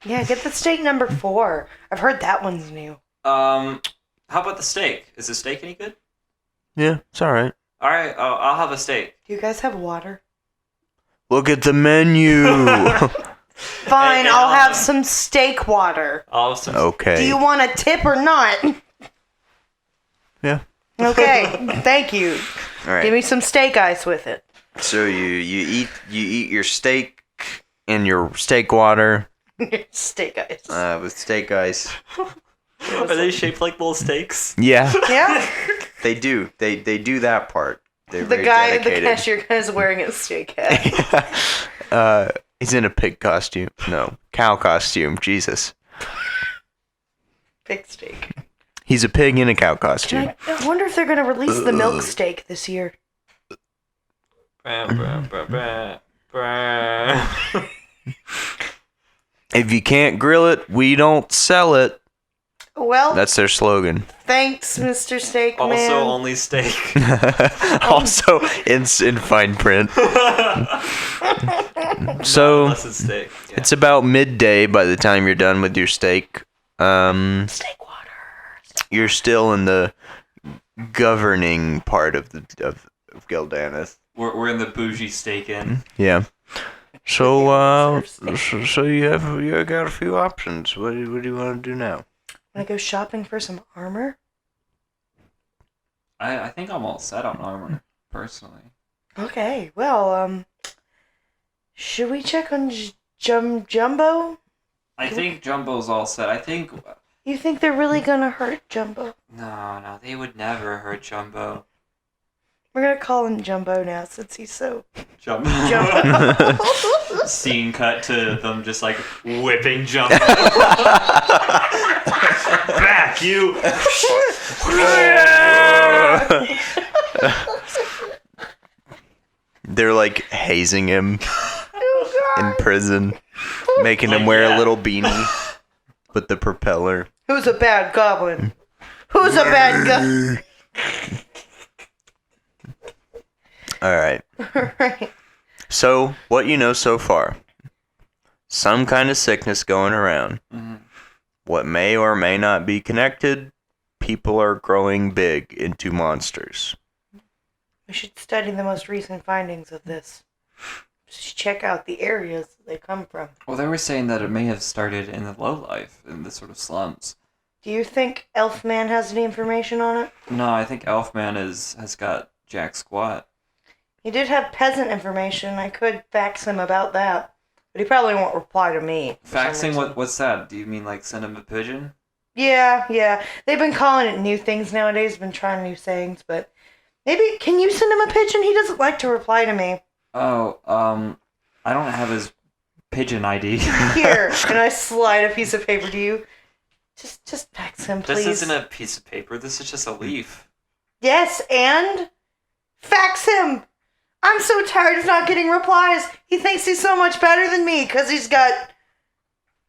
Yeah, get the steak number 4. I've heard that one's new. How about the steak? Is the steak any good? Yeah, it's all right. All right, I'll have a steak. Do you guys have water? Look at the menu. Fine, And I'll have some steak water. I'll have some. Okay. Do you want a tip or not? Yeah. Okay, thank you. All right. Give me some steak ice with it. So you eat your steak, in your steak water Steak ice. with steak ice. Are they shaped like little steaks? Yeah, Yeah. they do. They do that part. They're The very guy, the dedicated. cashier guy, is wearing a steak hat. He's in a pig costume. No, cow costume. Jesus. Big steak. He's a pig in a cow costume. I wonder if they're going to release the milk steak this year. If you can't grill it, we don't sell it. Well, That's their slogan. thanks, Mr. Steak Man. Also, only steak. Also in fine print. So Unless it's steak. Yeah. it's about midday by the time you're done with your steak. Steak water. You're still in the governing part of Gildanis. We're in the bougie steak inn. Yeah. So Serve so you got a few options. What do you want to do now? Want to go shopping for some armor? I think I'm all set on armor, personally. Okay, well, should we check on Jumbo? I think Jumbo's all set. I think... You think they're really gonna hurt Jumbo? No, they would never hurt Jumbo. We're gonna call him Jumbo now since he's so Jumbo. Jumbo. Scene cut to them just like whipping Jumbo. Back, you! They're like hazing him in prison, making him Like, wear yeah. a little beanie with the propeller. Who's a bad goblin? Who's a bad goblin? All right. Right. So, what you know so far? Some kind of sickness going around. Mhm. What may or may not be connected, people are growing big into monsters. We should study the most recent findings of this. Just check out the areas they come from. Well, they were saying that it may have started in the lowlife, in the sort of slums. Do you think Elfman has any information on it? No, I think Elfman has got jack squat. He did have peasant information. I could fax him about that. But he probably won't reply to me. for some Faxing, reason. what's that? Do you mean like send him a pigeon? Yeah. They've been calling it new things nowadays, been trying new sayings, but maybe, can you send him a pigeon? He doesn't like to reply to me. Oh, I don't have his pigeon ID. Here, and I slide a piece of paper to you. Just fax him, please. This isn't a piece of paper. This is just a leaf. Yes, and fax him. I'm so tired of not getting replies. He thinks he's so much better than me because he's got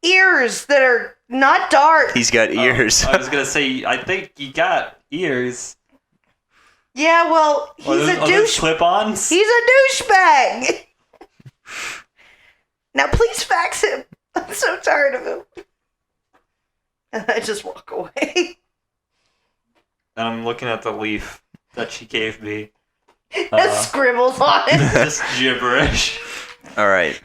ears that are not dark. He's got ears. I was gonna say, I think you got ears. Yeah, well, he's a douche. Clip-ons. He's a douchebag. Now, please fax him. I'm so tired of him. And I just walk away. And I'm looking at the leaf that she gave me. It scribbles on it. Just gibberish. All right.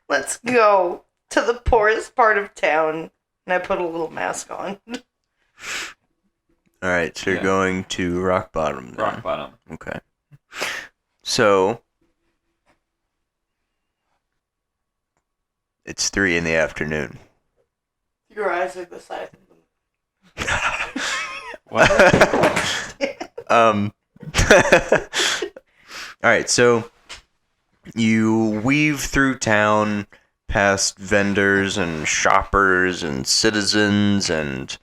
Let's go to the poorest part of town. And I put a little mask on. All right. So you're Yeah. going to rock bottom. Then. Rock bottom. Okay. So it's 3 PM. Your eyes are the size of them. What? All right, so you weave through town past vendors and shoppers and citizens and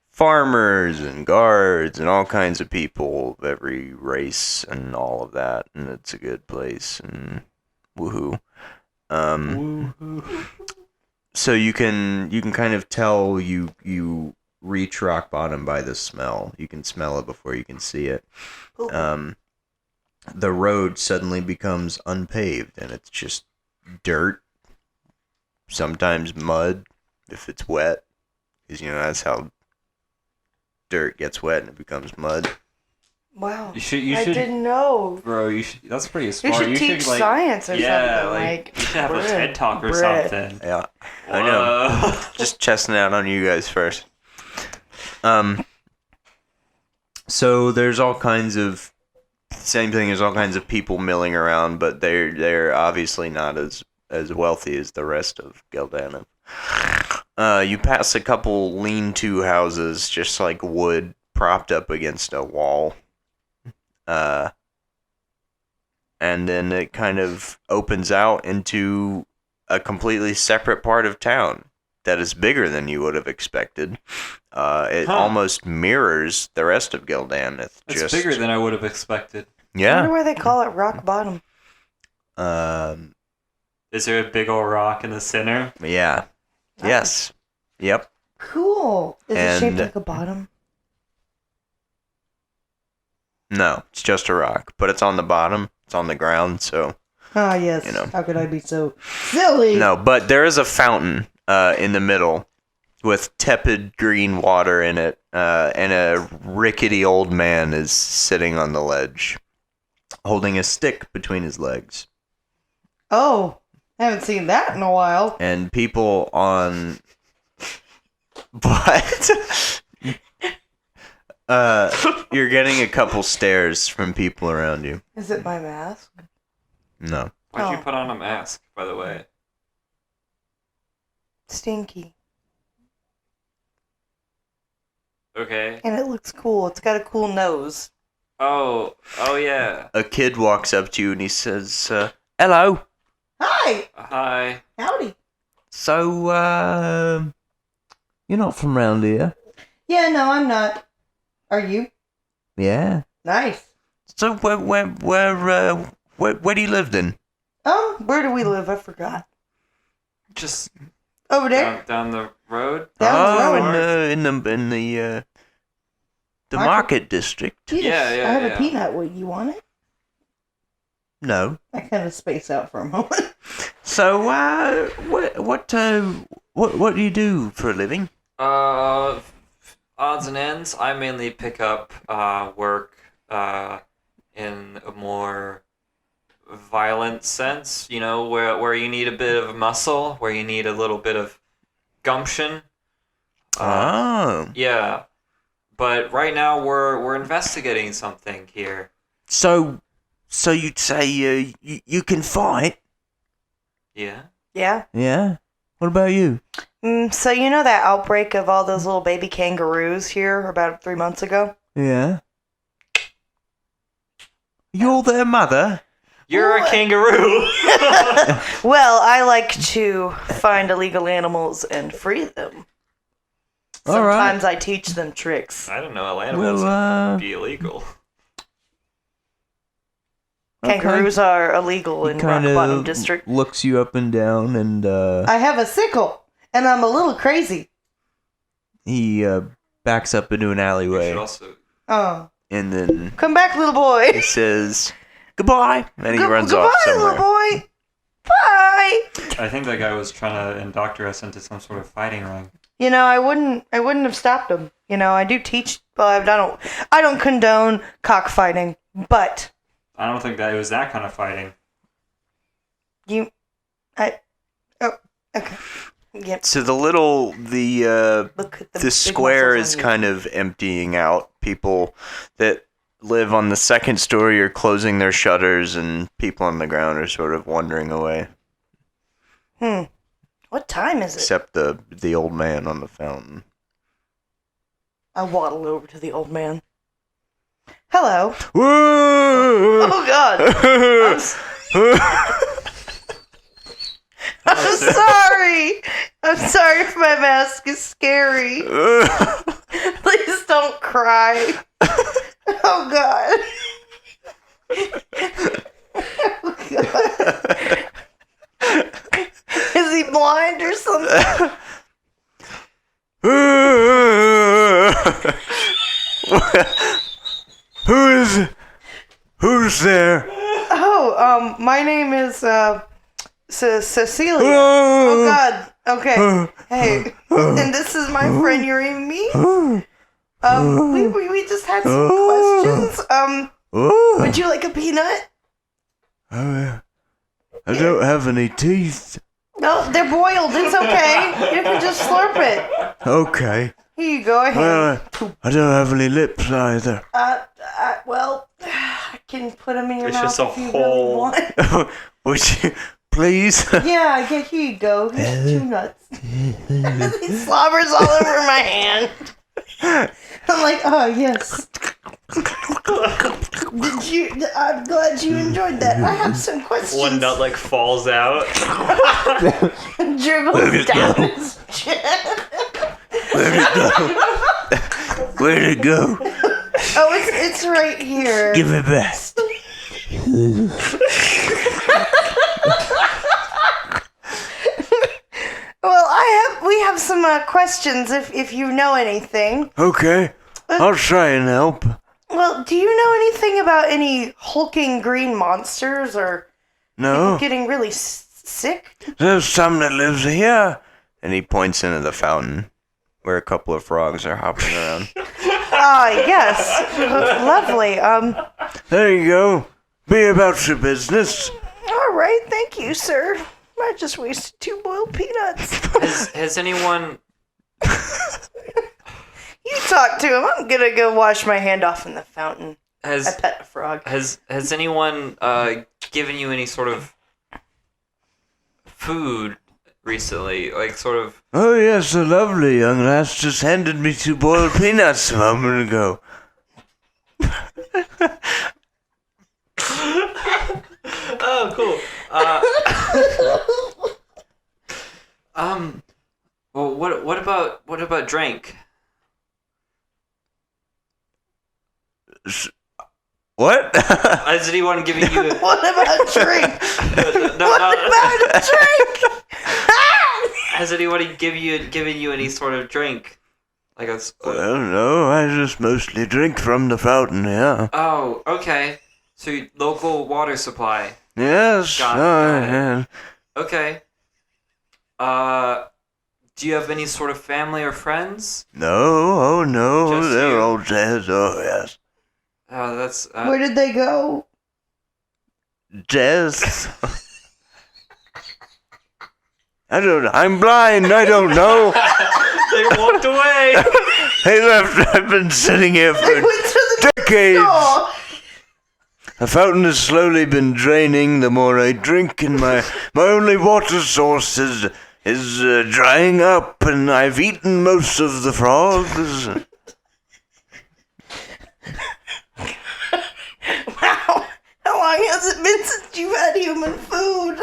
farmers and guards and all kinds of people of every race and all of that, and it's a good place and woohoo. So you can kind of tell you reach rock bottom by the smell. You can smell it before you can see it. The road suddenly becomes unpaved and it's just dirt, sometimes mud if it's wet, because that's how dirt gets wet and it becomes mud. Wow. You should, I didn't know. bro. You should. That's pretty You smart. should teach like, science or yeah, something. like you should have a bread, TED talk or bread. something. Yeah, I know. Whoa. Just chesting out on you guys first. So there's all kinds of same thing. There's all kinds of people milling around, but they're obviously not as wealthy as the rest of Geldanov. You pass a couple lean-to houses, just like wood propped up against a wall. And then it kind of opens out into a completely separate part of town that is bigger than you would have expected. It almost mirrors the rest of Geldanith. It's bigger than I would have expected. I Yeah. wonder why they call it rock bottom. Is there a big old rock in the center? Yeah. Yes. Yep. Cool. Is it shaped And- like a bottom? No, it's just a rock, but it's on the bottom. It's on the ground, so Ah, yes. You know. How could I be so silly? no. But there is a fountain in the middle with tepid green water in it, and a rickety old man is sitting on the ledge, holding a stick between his legs. Oh, I haven't seen that in a while. And people on what? You're getting a couple stares from people around you. Is it my mask? No. Why'd Oh. you put on a mask, by the way? Stinky. Okay. And it looks cool. It's got a cool nose. Oh yeah. A kid walks up to you and he says, "Hello. Hi! Hi. Howdy. So, you're not from round here?" Yeah, no, I'm not. Are you? Yeah. Nice. So where do you live then? Where do we live? I forgot. Just Over there? down the road. Down the Oh, road. in the market district. Yeah, yeah, I have yeah. a peanut. What, you want it? No. I kind of space out for a moment. So what do you do for a living? Odds and ends. I mainly pick up work in a more violent sense. You know, where you need a bit of muscle, where you need a little bit of gumption. Yeah. But right now we're investigating something here. So you'd say you can fight? Yeah. Yeah. Yeah. What about you? So you know that outbreak of all those little baby kangaroos here about 3 months ago? Yeah. You're their mother? You're a What? kangaroo. Well, I like to find illegal animals and free them. All right. Sometimes I teach them tricks. I don't know how animals Well, be illegal. Kangaroos are illegal in Rock Kinda Bottom District. looks you up and down, and I have a sickle, and I'm a little crazy. he backs up into an We should alleyway, also. Oh. and then Come back, little boy. he says goodbye, and he runs Goodbye, off somewhere. little boy. Bye. I think that guy was trying to indoctor us into some sort of fighting ring. You know, I wouldn't have stopped him. You know, I do teach, but I don't condone cockfighting. But I don't think that it was that kind of fighting. okay. Yep. So the Look at the big square muscles is on you. kind of emptying out. People that live on the second story are closing their shutters, and people on the ground are sort of wandering away. What time is it? Except the old man on the fountain. I waddle over to the old man. Hello. Whoa! Oh God. I'm sorry. I'm sorry if my mask is scary. Please don't cry. Oh God. Oh God. Is he blind or something? Who's there? Oh, my name is Cecilia. Oh God. Okay. Hey, and this is my friend Yurimi. We just had some questions. Would you like a peanut? I don't have any teeth. No, they're boiled. It's okay. You can just slurp it. Okay. Here you go. Ahead. Well, I don't have any lips either. Well, I can put them in your It's mouth just a if you whole- really want. Would you please? Yeah, here you go. Here's 2 nuts. He slobbers all over my hand. I'm like, oh, yes. I'm glad you enjoyed that. I have some questions. One nut like falls out. Dribbles down his chin. Where'd it go? Oh, it's right here. Give it back. Well, we have some questions if you know anything. Okay, I'll try and help. Well, do you know anything about any hulking green monsters or people No, getting really sick? there's some that lives here. And he points into the fountain where a couple of frogs are hopping around. Ah, yes. Lovely. There you go. Be about your business. All right, thank you, sir. I just wasted 2 boiled peanuts. Has anyone? You talk to him. I'm gonna go wash my hand off in the fountain. I Has pet a frog. has anyone given you any sort of food recently? Like sort of. Oh yes, a lovely young lass just handed me 2 boiled peanuts a moment ago. Oh, cool. Well, what about drink? What? Has anyone given you? What about a drink? No, What about a drink? Has anybody given you any sort of drink? Like a. Well, no, I just mostly drink from the fountain here. Oh, okay. So local water supply. Yes, Got I it. am. Okay. Do you have any sort of family or friends? No, oh no, Just they're you? all dead. Oh yes, Oh, that's. Where did they go? death. I don't. I'm blind. I don't know. They walked away. They left. I've been sitting here They for went to the decades. store. The fountain has slowly been draining the more I drink, and my only water source is drying up, and I've eaten most of the frogs. Wow. How long has it been since you've had human food?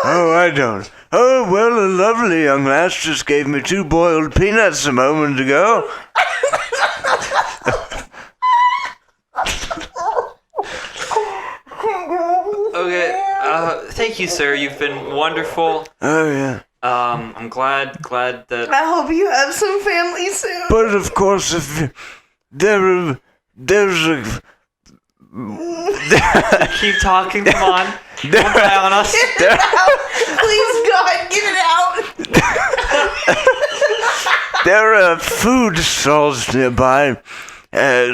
Oh, I don't. Oh, well, a lovely young lass just gave me 2 boiled peanuts a moment ago. Okay. Thank you, sir. You've been wonderful. Oh, yeah. I'm glad that. I hope you have some family soon. But, of course, if there's a... Keep talking. Come on. Don't die on us. Please, God, get it out. There are food stalls nearby.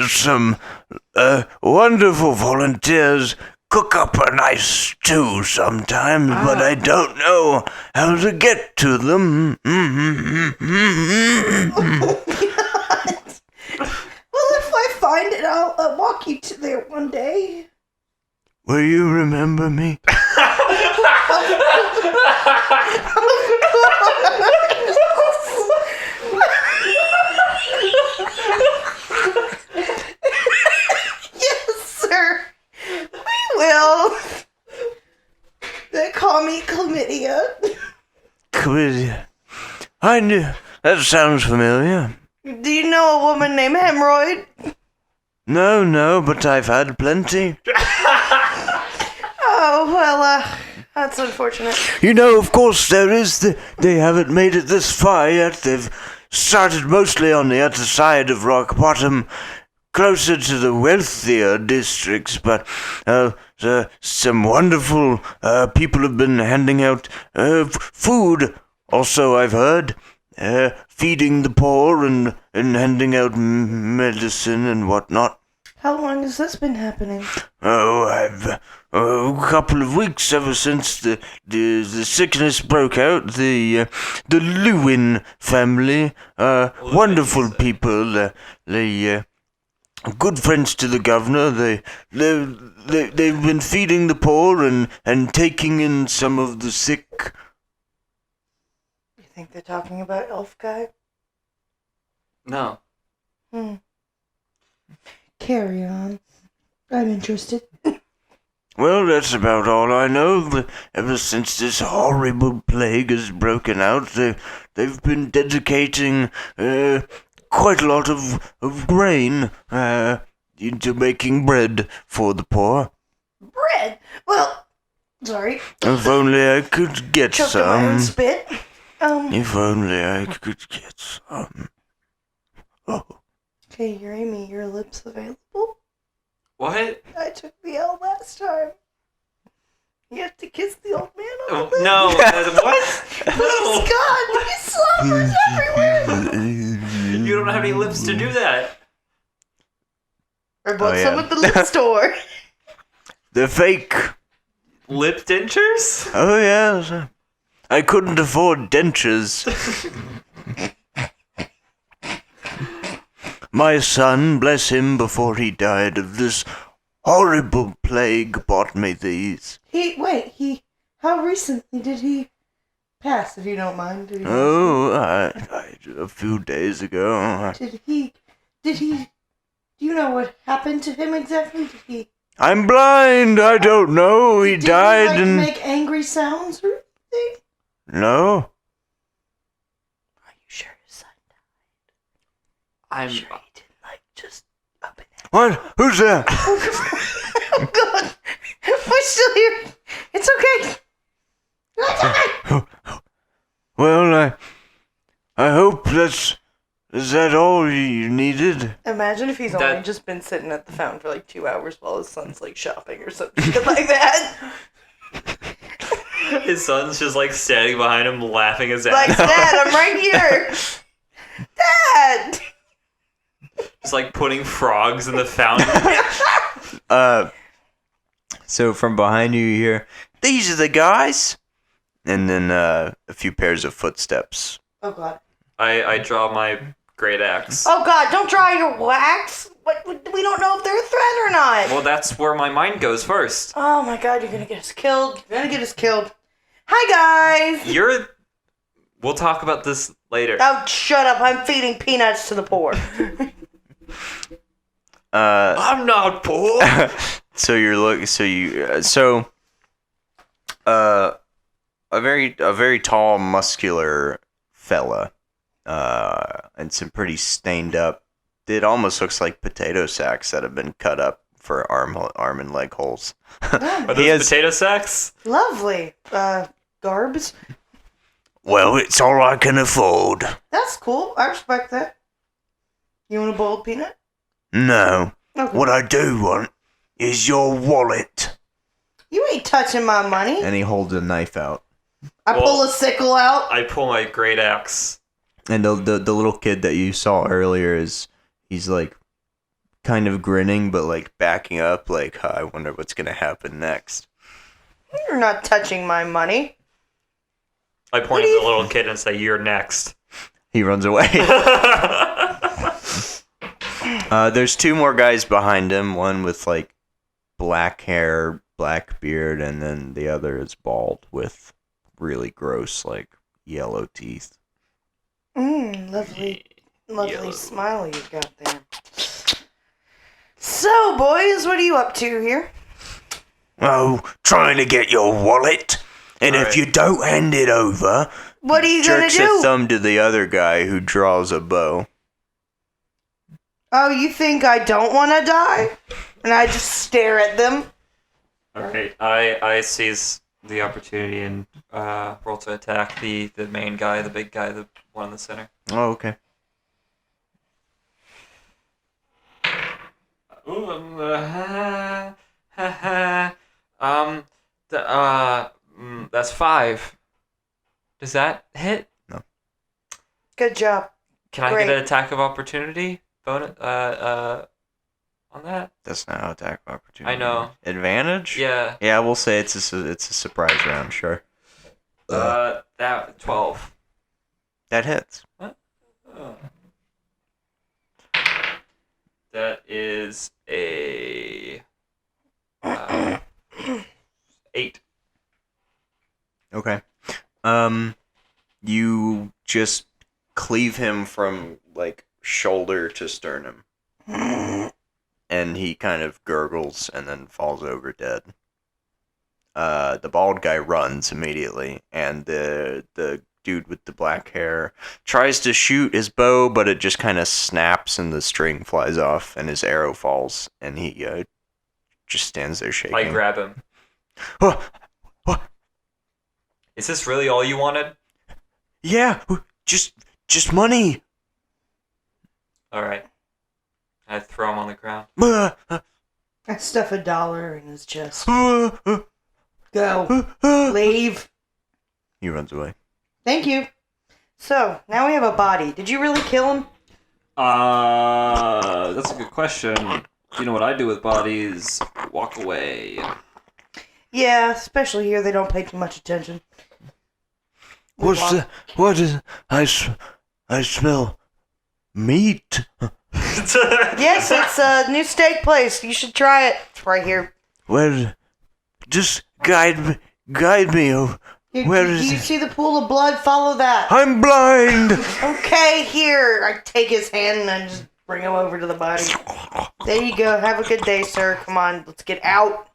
Some wonderful volunteers cook up a nice stew sometimes, but I don't know how to get to them. Well, if I find it, I'll walk you to there one day. Will you remember me? Yes, sir. We will. They call me chlamydia. Chlamydia. I knew. That sounds familiar. Do you know a woman named Hemorrhoid? No, but I've had plenty. Oh, well, that's unfortunate. You know, of course, they haven't made it this far yet. They've started mostly on the other side of Rock Bottom, closer to the wealthier districts, but some wonderful people have been handing out food. Also, I've heard feeding the poor and handing out medicine and whatnot. How long has this been happening? Oh, I've a couple of weeks ever since the sickness broke out. The Lewin family, wonderful people. They good friends to the governor. They've been feeding the poor and taking in some of the sick. You think they're talking about Elf Guy? No. Carry on. I'm interested. Well, that's about all I know. Ever since this horrible plague has broken out, they've been dedicating quite a lot of grain into making bread for the poor. Bread? Well, sorry. If only I could get Choked on my own some. spit. If only I could get some. Oh. Okay, you're Amy. Your lips available? What? I took the L last time. You have to kiss the old man on the lips. No. What? Please, God, these slumbers everywhere. You don't have any lips to do that. I bought Oh, some yeah. at the lip store. They're fake. Lip dentures? Oh, yes. I couldn't afford dentures. My son, bless him, before he died of this horrible plague, bought me these. How recently did he pass, if you don't mind? Did he A few days ago. do you know what happened to him exactly? Did he I'm blind, I don't know. He died he, and... make angry sounds or anything? No. Are you sure his son I'm. he didn't, just up and What? Who's there? Oh, God. We're still here. It's okay. It's okay. Well, I hope that's... Is that all you needed? Imagine if he's That- only just been sitting at the fountain for 2 hours while his son's shopping or something like that. His son's just standing behind him, laughing his ass off. Dad, I'm right here. Dad. Just putting frogs in the fountain. So from behind you, you hear, "These are the guys," and then a few pairs of footsteps. Oh, God. I draw my great axe. Oh, God, don't draw your wax. We don't know if they're a threat or not. Well, that's where my mind goes first. Oh, my God, you're going to get us killed. You're going to get us killed. Hi, guys. We'll talk about this later. Oh, shut up. I'm feeding peanuts to the poor. I'm not poor. A very tall, muscular fella, and some pretty stained up. It almost looks like potato sacks that have been cut up for arm and leg holes. Oh, Are those potato sacks? lovely. Garbs. Well, it's all I can afford. That's cool. I respect that. You want a bowl of peanut? No. Okay. What I do want is your wallet. You ain't touching my money. And he holds a knife out. I pull a sickle out. I pull my great axe. And the little kid that you saw earlier he's kind of grinning, but backing up, I wonder what's gonna happen next. You're not touching my money. I point at the little kid and say, "You're next." He runs away. There's two more guys behind him. One with black hair, black beard, and then the other is bald with really gross yellow teeth. Lovely Yellow. smile you got there. So, boys, what are you up to here? Oh, trying to get your wallet. And if Alright. you don't hand it over, What are you gonna Jerks a do? thumb to the other guy who draws a bow. Oh, you think I don't want to die? And I just stare at them? Alright, I seize the opportunity and roll to attack the main guy, the big guy, the one in the center. Oh, okay. That's 5. Does that hit? Good job. Can I Great. get an attack of opportunity bonus on that? That's not how attack of opportunity. I know. Advantage? Yeah. Yeah, we'll say it's a surprise round, sure. That 12. That hits. That is a 8. Okay. You just cleave him from like shoulder to sternum, and he kind of gurgles and then falls over dead. The bald guy runs immediately, and the dude with the black hair tries to shoot his bow, but it just kind of snaps and the string flies off, and his arrow falls, and he just stands there shaking. I grab him. Oh, Is this really all you wanted? yeah, just money. All right. I throw him on the ground. I stuff $1 in his chest. Go. Leave. He runs away. Thank you. So, now we have a body. Did you really kill him? That's a good question. You know what I do with bodies? Walk away. Yeah, especially here, they don't pay too much attention. What is... I smell... meat. Yes, it's a new steak place. You should try it. It's right here. Where... Just guide me. Where is you it? see the pool of blood? Follow that. I'm blind. Okay, here. I take his hand and I just bring him over to the body. There you go. Have a good day, sir. Come on, let's get out.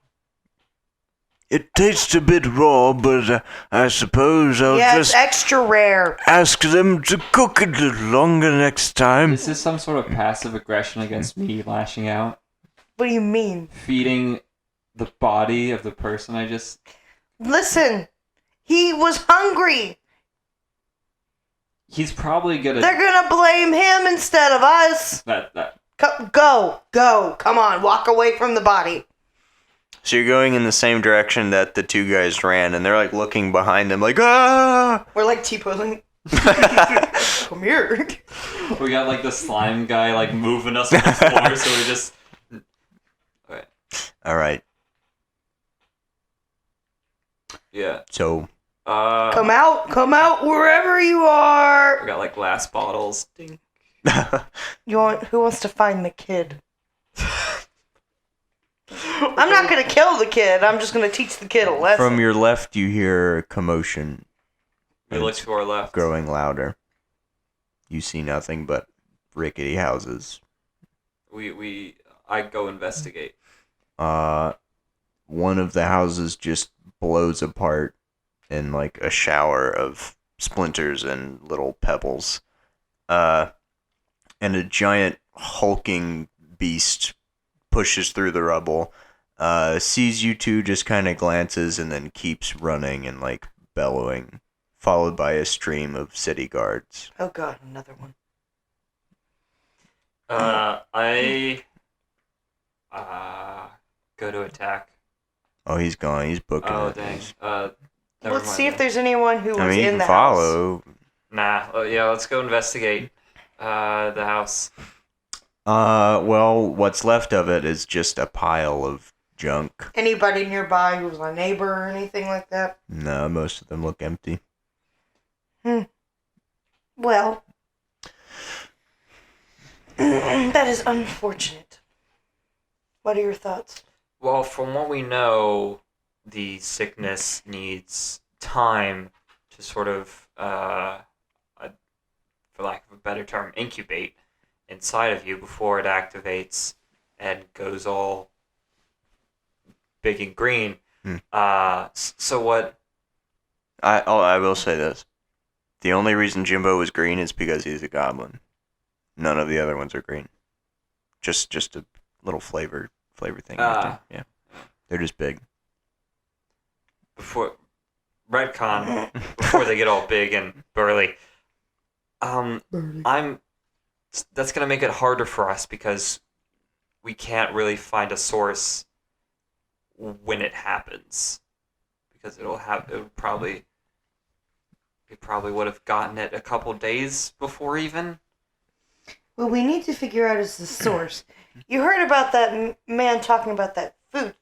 It tastes a bit raw, but I suppose I'll Yeah, just it's extra rare. ask them to cook it a little longer next time. Is this some sort of passive aggression against me lashing out? What do you mean? Feeding the body of the person I just... Listen, he was hungry. He's probably gonna... They're gonna blame him instead of us. That. Go. Come on, walk away from the body. So you're going in the same direction that the two guys ran, and they're like looking behind them, like ah. We're like T-posing. Come here. We got like the slime guy like moving us on the floor, so we just... All right. Yeah. So Come out wherever you are. We got like glass bottles. Ding. Who wants to find the kid? I'm not gonna kill the kid. I'm just gonna teach the kid a lesson. from your left, you hear commotion. We look to our left. Growing louder. You see nothing but rickety houses. I go investigate. One of the houses just blows apart in like a shower of splinters and little pebbles. And a giant hulking beast pushes through the rubble, sees you two, just kind of glances, and then keeps running and like bellowing, followed by a stream of city guards. Oh god, another one. I go to attack. Oh, he's gone. He's booking Oh it. dang. Let's see if there's anyone who was I mean, you in can the follow. house. Nah. Yeah. Let's go investigate the house. Well, what's left of it is just a pile of junk. Anybody nearby who was a neighbor or anything like that? No, most of them look empty. Well, that is unfortunate. What are your thoughts? Well, from what we know, the sickness needs time to sort of, for lack of a better term, incubate inside of you before it activates and goes all big and green. So what? I will say this: the only reason Jimbo is green is because he's a goblin. None of the other ones are green. Just a little flavor thing. Right there. Yeah, they're just big. Before retcon, before they get all big and burly. That's gonna make it harder for us because we can't really find a source when it happens, because we probably would have gotten it a couple days before even. What we need to figure out is the source. You heard about that man talking about that food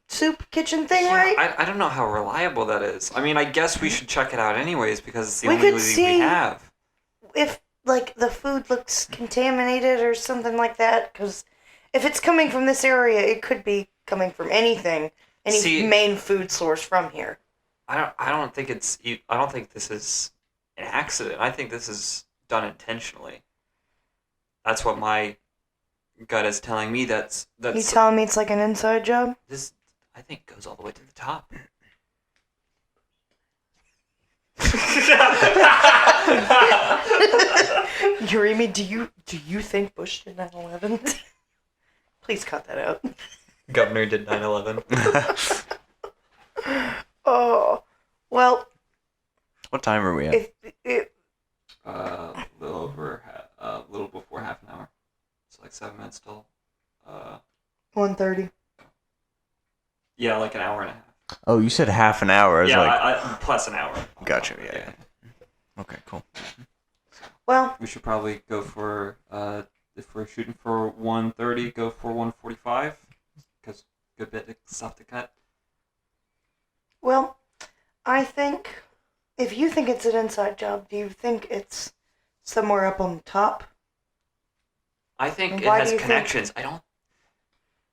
soup kitchen thing, right? I don't know how reliable that is. I mean, I guess we should check it out anyways because it's the We only could lead see- we have. If like the food looks contaminated or something like that? Because if it's coming from this area, it could be coming from any main food source from here. I don't think I don't think this is an accident. I think this is done intentionally. That's what my gut is telling me. That's You telling me it's like an inside job? this. I think goes all the way to the top. Urimi, do you think Bush did 9/11? Please cut that out. Governor did 9/11. Oh, well, What time are we at? if Little before half an hour. It's like 7 minutes till. 1:30. Yeah, like an hour and a half. Oh, you said half an hour. I was Yeah, like, I plus an hour. gotcha. Yeah. Okay, cool. Well, We should probably go for if we're shooting for 1:30, go for 1:45, because good bit of stuff to cut. well, I think if you think it's an inside job, do you think it's somewhere up on the top? I think And it why has do you think- connections. I don't.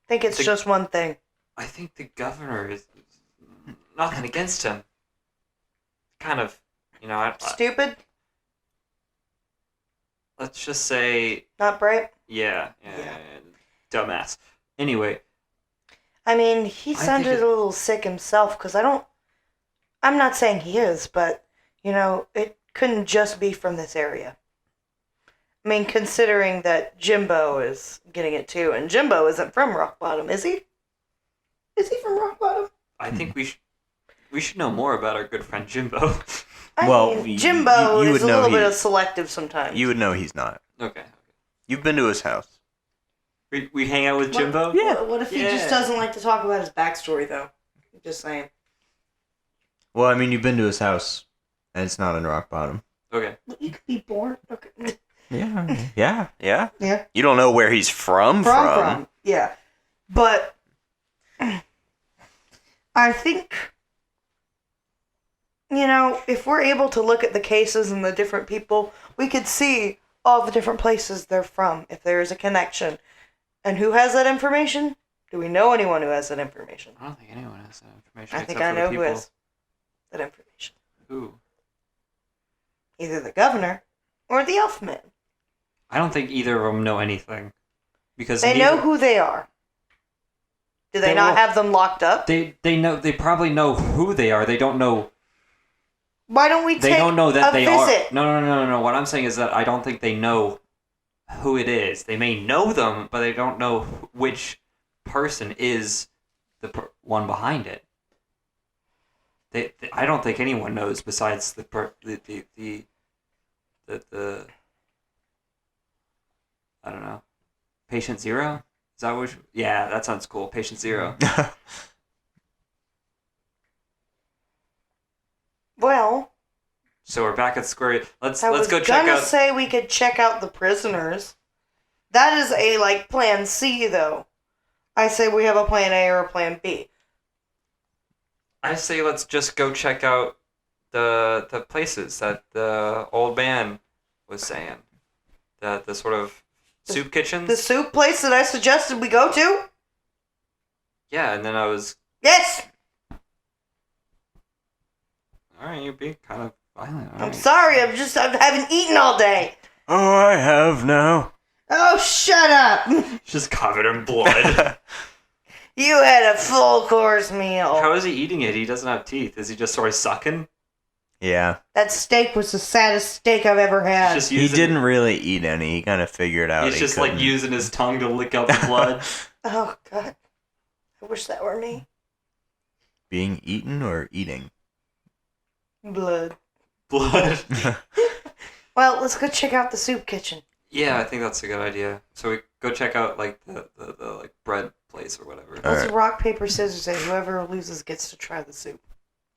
Think it's just one thing. I think the governor is nothing against him. Kind of, Stupid, let's just say, not bright. yeah, dumbass. Anyway, I mean, he I think sounded a little sick himself because I'm not saying he is, but, it couldn't just be from this area. I mean, considering that Jimbo is getting it too, and Jimbo isn't from Rock Bottom, is he? Is he from Rock Bottom? I think we should know more about our good friend Jimbo. I Well, mean, you- Jimbo you is would a know little bit he- of selective sometimes. You would know he's not. Okay. You've been to his house. We hang out with Jimbo? What if he Yeah. just doesn't like to talk about his backstory, though? Just saying. Well, I mean, you've been to his house, and it's not in Rock Bottom. Okay. You could be born. Okay. Yeah. Yeah. You don't know where he's from. Yeah. But I think, if we're able to look at the cases and the different people, we could see all the different places they're from, if there is a connection. And who has that information? Do we know anyone who has that information? I don't think anyone has that information. I think except I for the know who people. has that information. Who? Either the governor or the elf man. I don't think either of them know anything. Because They know who they are. Do they not have them locked up? They know. They probably know who they are. They don't know. Why don't we They take don't know that a they visit? are. No. What I'm saying is that I don't think they know who it is. They may know them, but they don't know which person is the one behind it. I don't think anyone knows besides the I don't know. Patient Zero? Is that what? Yeah, that sounds cool. Patient Zero. Well, So we're back at square. Let's I was go check gonna out. say we could check out the prisoners. That is a plan C though. I say we have a plan A or a plan B. I say let's just go check out the places that the old man was saying. The sort of soup kitchens. The soup place that I suggested we go to? Yeah, and then I was. Yes! Alright, you're being kind of violent. I'm sorry, I haven't eaten all day. Oh, I have now. Oh, shut up! Just covered in blood. You had a full course meal. How is he eating it? He doesn't have teeth. Is he just sort of sucking? Yeah. That steak was the saddest steak I've ever had. He's just He using, didn't really eat any. He kind of figured out. He's he just couldn't. using his tongue to lick up the blood. Oh, God. I wish that were me. Being eaten or eating? Blood. Blood. Well, let's go check out the soup kitchen. Yeah, I think that's a good idea. So we go check out the bread place or whatever. All Let's right. rock, paper, scissors, and whoever loses gets to try the soup.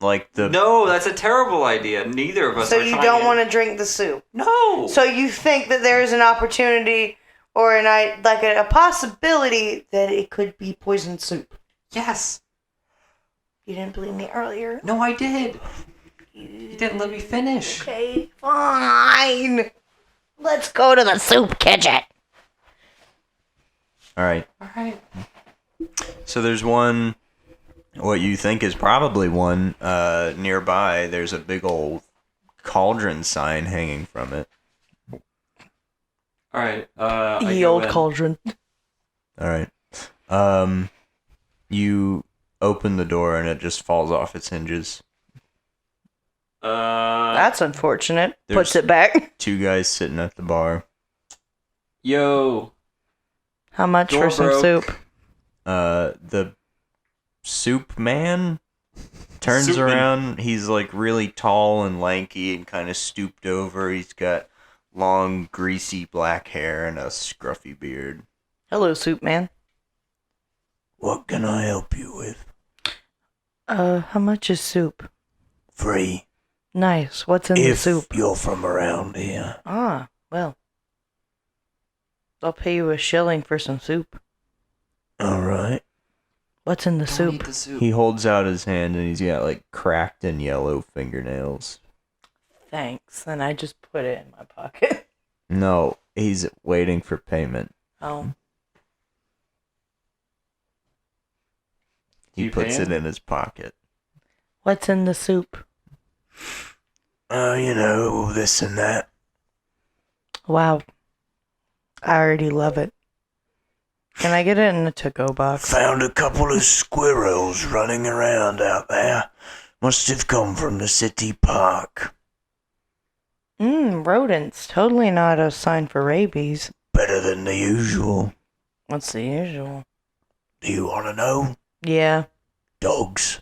Like the. No, that's a terrible idea. Neither of us So are you trying don't to- want to drink the soup. No. So you think that there is an opportunity or a possibility that it could be poisoned soup. Yes. You didn't believe me earlier. No, I did. You didn't let me finish. Okay, fine. Let's go to the soup kitchen. All right. All right. So there's one, what you think is probably one, nearby. There's a big old cauldron sign hanging from it. All right. Ye old cauldron. All right. You open the door and it just falls off its hinges. That's unfortunate. There's- Puts it back. 2 guys sitting at the bar. Yo. How much Door for some broke. soup? The soup man turns Soup man. around. He's like really tall and lanky and kind of stooped over. He's got long, greasy black hair and a scruffy beard. Hello, soup man. What can I help you with? How much is soup? Free. Nice. What's in the If soup? you're from around here. Ah, well. I'll pay you a shilling for some soup. Alright. What's in the Don't soup? eat the soup. He holds out his hand and he's got like cracked and yellow fingernails. Thanks. Then I just put it in my pocket. No, he's waiting for payment. Oh. He You pay puts him? it in his pocket. What's in the soup? You know, this and that. Wow. I already love it. Can I get it in a to-go box? Found a couple of squirrels running around out there. Must have come from the city park. Rodents. Totally not a sign for rabies. Better than the usual. What's the usual? Do you want to know? Yeah. Dogs.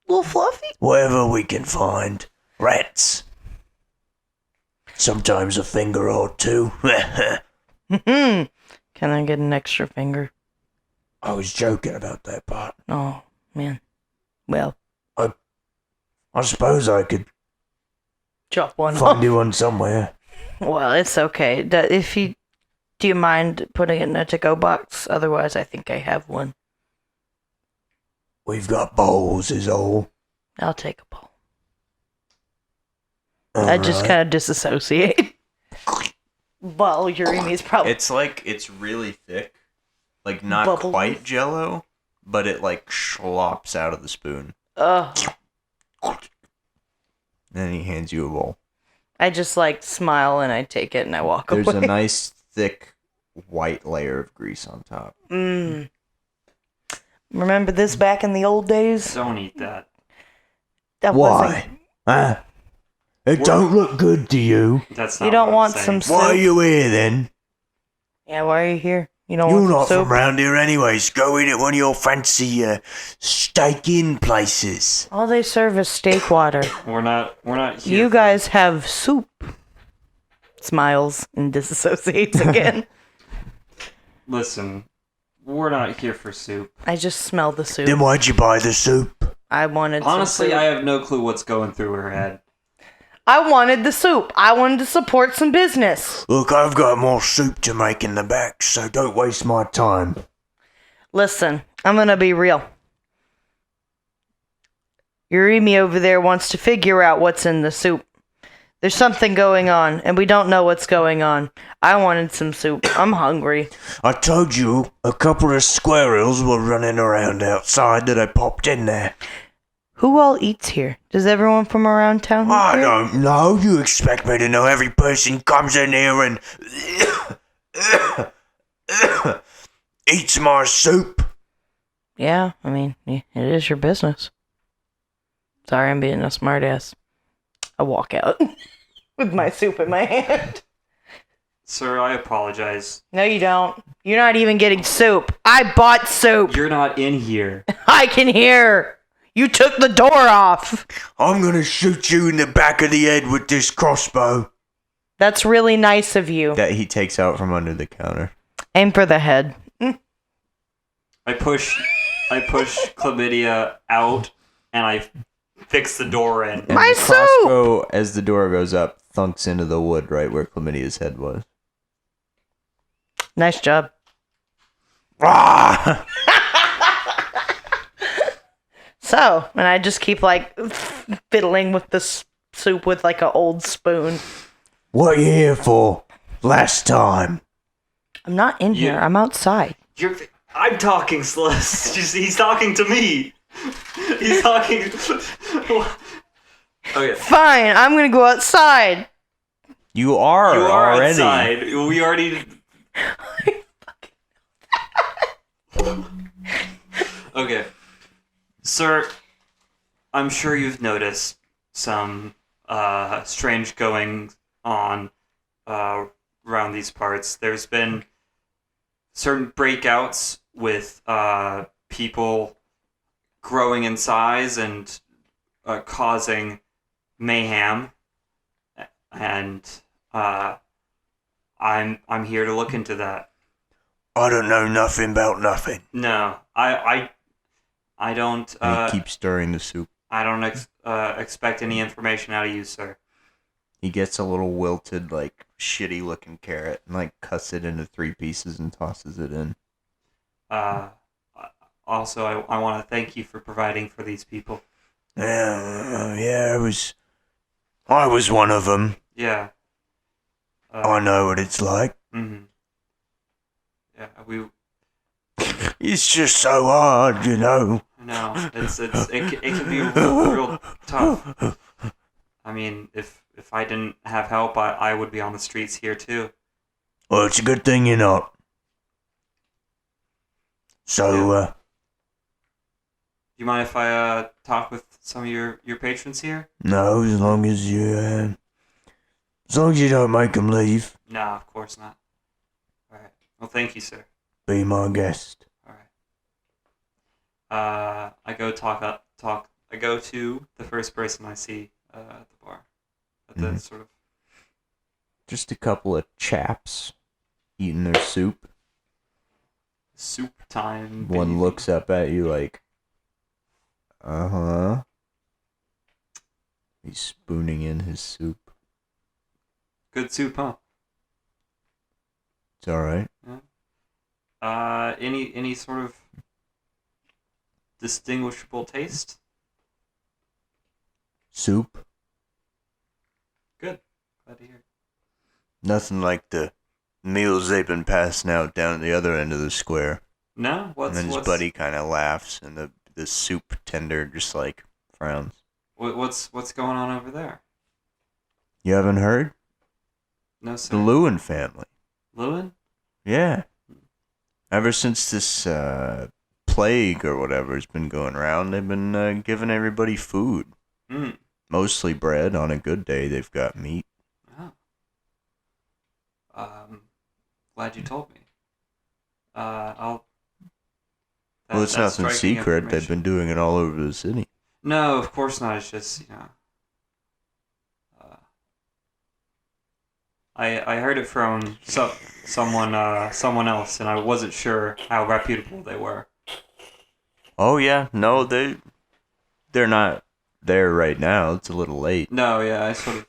Little Fluffy? Whatever we can find. Rats. Sometimes a finger or two. Can I get an extra finger? I was joking about that part. Oh, man. Well, I suppose I could chop one find off. you one somewhere. Well, it's okay. Do you mind putting it in a to-go box? Otherwise, I think I have one. We've got bowls, is all. I'll take a bowl. I just Alright. kind of disassociate. Well, Yurimi's probably... It's really thick. Like not Bubble. quite jello, but it like slops out of the spoon. Ugh. Then he hands you a bowl. I just, smile and I take it and I walk There's away. a nice thick white layer of grease on top. Remember this back in the old days? Don't eat that. That Why? Huh? It don't look good to you. That's not You don't what I'm want saying. some Why are soup? you here then? Yeah, why are you here? You don't You're want not some from soup? round here anyways. Go eat at one of your fancy steak-in places. All they serve is steak water. We're not here. You guys have soup. Smiles and disassociates again. Listen, we're not here for soup. I just smell the soup. Then why'd you buy the soup? I wanted Honestly, some soup. I have no clue what's going through her head. I wanted the soup. I wanted to support some business. Look, I've got more soup to make in the back, so don't waste my time. Listen, I'm gonna be real. Yurimi over there wants to figure out what's in the soup. There's something going on, and we don't know what's going on. I wanted some soup. I'm hungry. I told you a couple of squirrels were running around outside that I popped in there. Who all eats here? Does everyone from around town eat I here? don't know. You expect me to know every person comes in here and eats my soup? Yeah, I mean, it is your business. Sorry, I'm being a smartass. I walk out with my soup in my hand. Sir, I apologize. No, you don't. You're not even getting soup. I bought soup. You're not in here. I can hear. You took the door off. I'm gonna shoot you in the back of the head with this crossbow. That's really nice of you. That he takes out from under the counter. Aim for the head. I push Chlamydia out, and I fix the door in. And My the soup! crossbow, as the door goes up, thunks into the wood right where Chlamydia's head was. Nice job. Ah! So, and I just keep fiddling with the soup with an old spoon. What you here for? Last time. I'm not in here. I'm outside. I'm talking, Celeste. He's talking to me. He's talking. Okay. Fine, I'm gonna go outside. You are already. Outside. We already. Okay. Sir, I'm sure you've noticed some strange goings on around these parts. There's been certain breakouts with people growing in size and causing mayhem, and I'm here to look into that. I don't know nothing about nothing. No, I don't. And he keeps stirring the soup. I don't expect any information out of you, sir. He gets a little wilted, like, shitty-looking carrot and, like, cuts it into 3 pieces and tosses it in. Also, I want to thank you for providing for these people. Yeah, I was one of them. Yeah. I know what it's like. Mm-hmm. Yeah, It's just so hard, you know. No, it can be real tough. I mean, if I didn't have help, I would be on the streets here too. Well, it's a good thing you're not. So, Do you mind if I talk with some of your patrons here? no, as long as you don't make them leave, No, of course not. All right. Well, thank you, sir. be my guest. All right. I go I go to the first person I see at the bar. At the sort of Just a couple of chaps eating their soup. soup time. One baby. looks up at you like, uh-huh. He's spooning in his soup. Good soup, huh? It's alright. Any sort of distinguishable taste? Soup? Good. Glad to hear. Nothing like the meals they've been passing out down at the other end of the square. No? And then his buddy kind of laughs, and the soup tender just, like, frowns. What's going on over there? You haven't heard? No, sir. The Lewin family. Lewin? Yeah. Ever since this plague or whatever has been going around, they've been giving everybody food. Mm. Mostly bread. On a good day, they've got meat. Oh. Glad you told me. Well, it's nothing secret. They've been doing it all over the city. No, of course not. It's just, I heard it from someone else, and I wasn't sure how reputable they were. Oh yeah, no, they're not there right now. It's a little late. No, yeah, I sort of.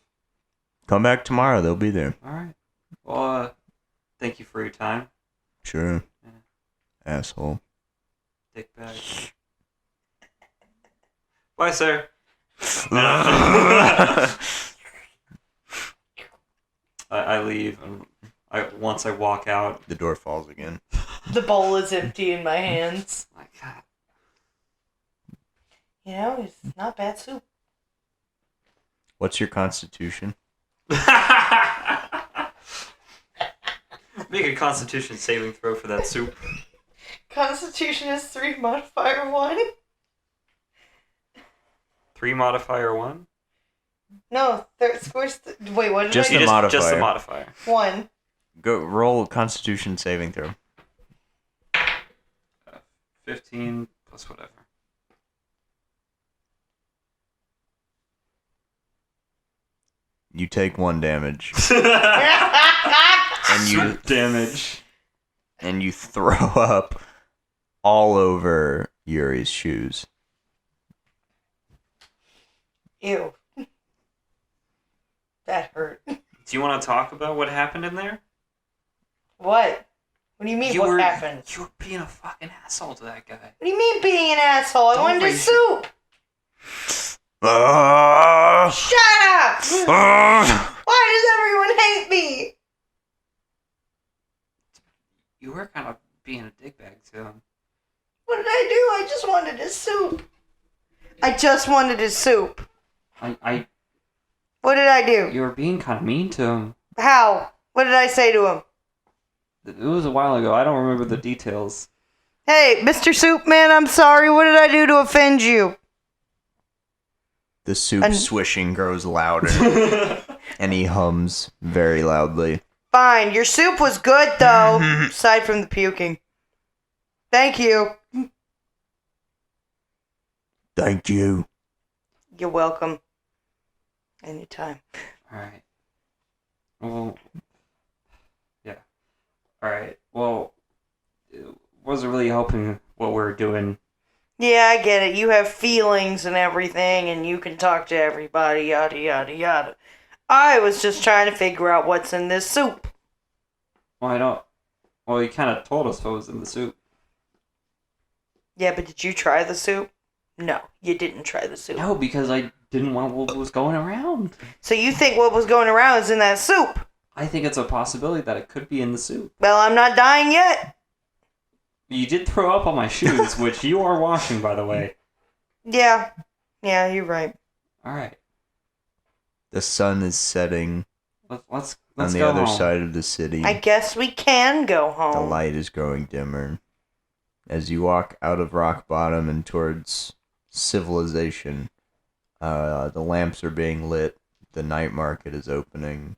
Come back tomorrow. They'll be there. All right. Well, thank you for your time. Sure. Yeah. Asshole. Dick bag. Bye, sir. I leave. Once I walk out. The door falls again. The bowl is empty in my hands. My God. You know, it's not bad soup. What's your constitution? Make a Constitution saving throw for that soup. Constitution is 3 modifier 1. 3 modifier 1. No, scores. Wait, what did Just I the do? modifier. Just the modifier. 1. Go roll Constitution saving throw. 15 plus whatever. You take 1 damage, and Soup damage. and you throw up all over Yuri's shoes. Ew. That hurt. Do you want to talk about what happened in there? What? What do you mean, what happened? You were being a fucking asshole to that guy. What do you mean being an asshole? I Don't wanted raise soup. Shut up! Why does everyone You were kind of being a dickbag to him. What did I do? I just wanted his soup. I just wanted his soup. I What did I do? You were being kind of mean to him. How? What did I say to him? It was a while ago. I don't remember the details. Hey, Mr. Soup Man, I'm sorry. What did I do to offend you? The soup swishing grows louder, and he hums very loudly. Fine. Your soup was good, though. Aside from the puking. Thank you. Thank you. You're welcome. Anytime. Alright. Well, yeah. Alright. Well, wasn't really helping what we were doing. Yeah, I get it. You have feelings and everything, and you can talk to everybody, yada, yada, yada. I was just trying to figure out what's in this soup. Well, I don't. Well, he kind of told us what was in the soup. Yeah, but did you try the soup? No, you didn't try the soup. No, because I didn't want what was going around. So you think what was going around is in that soup? I think it's a possibility that it could be in the soup. Well, I'm not dying yet. You did throw up on my shoes, which you are washing, by the way. Yeah, you're right. All right, The sun is setting let's on the go other home. side of the city. I guess we can go The home. light is growing dimmer. As you walk out of rock bottom and towards civilization, the lamps are being lit. The night market is opening.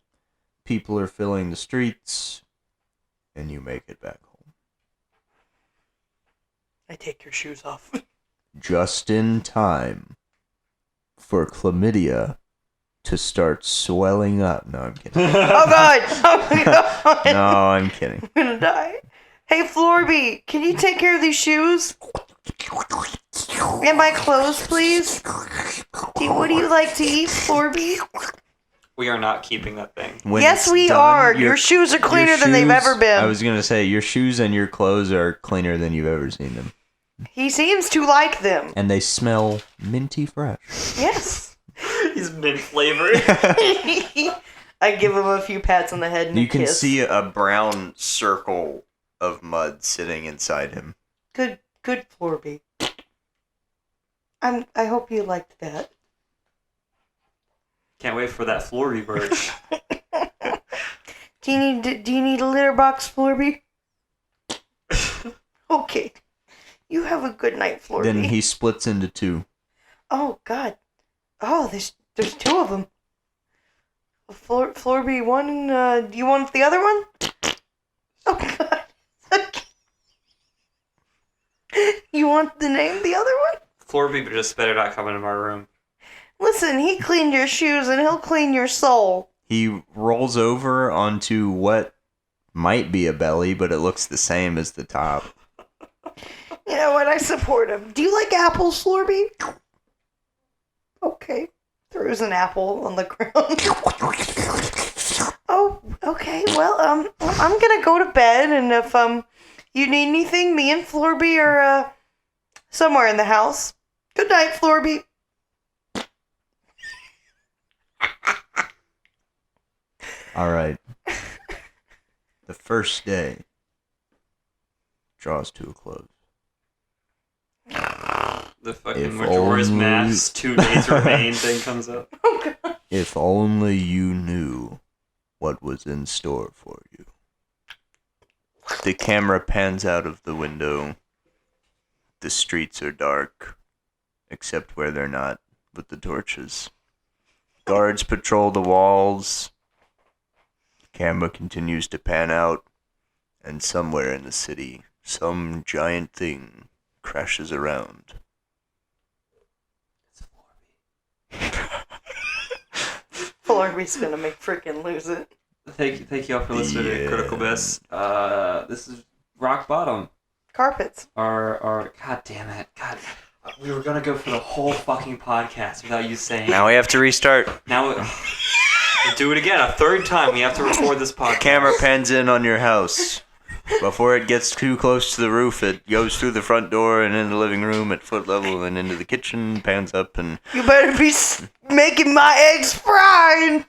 People are filling the streets, and you make it back home. I take your shoes off. Just in time for chlamydia to start swelling up. No, I'm kidding. Oh God! Oh God! No, I'm kidding. I'm gonna die. Hey, Florby, can you take care of these shoes? And my clothes, please? What do you like to eat, Florby? We are not keeping that thing. When Yes, it's we done, are. Your shoes are cleaner your than they've shoes- ever been. I was going to say, your shoes and your clothes are cleaner than you've ever seen them. He seems to like them. And they smell minty fresh. Yes. He's mint flavored. I give him a few pats on the head and You a can kiss. see a brown circle of mud sitting inside him. Good, Florby. I hope you liked that. Can't wait for that Florby birch. Do you need a litter box, Florby? Okay. You have a good night, Florby. Then he splits into two. Oh God. Oh, there's two of them. Florby one. Do you want the other one? Oh God. You want the name the other one? Florby just better not come into my room. Listen, he cleaned your shoes and he'll clean your soul. He rolls over onto what might be a belly, but it looks the same as the top. You know what? I support him. Do you like apples, Florby? Okay. Throws an apple on the ground. Oh, okay. Well, I'm gonna go to bed, and if you need anything, me and Florby are somewhere in the house. Good night, Florby. All right. The first day draws to a close. The fucking If Majora's only- Mask 2 days remain thing comes up. Oh God. If only you knew what was in store for you. The camera pans out of the window. The streets are dark, except where they're not, with the torches. Guards patrol the walls. Camera continues to pan out, and somewhere in the city, some giant thing crashes around. Florby's gonna make freaking lose it. Thank you all for listening to Critical Miss. This is rock bottom. Carpets. Our God damn it. God, we were gonna go for the whole fucking podcast without you saying. Now we have to restart. Now we'll do it again a third time. We have to record this podcast. Camera pans in on your house. Before it gets too close to the roof, it goes through the front door and into the living room at foot level and into the kitchen, pans up and... You better be making my eggs fried.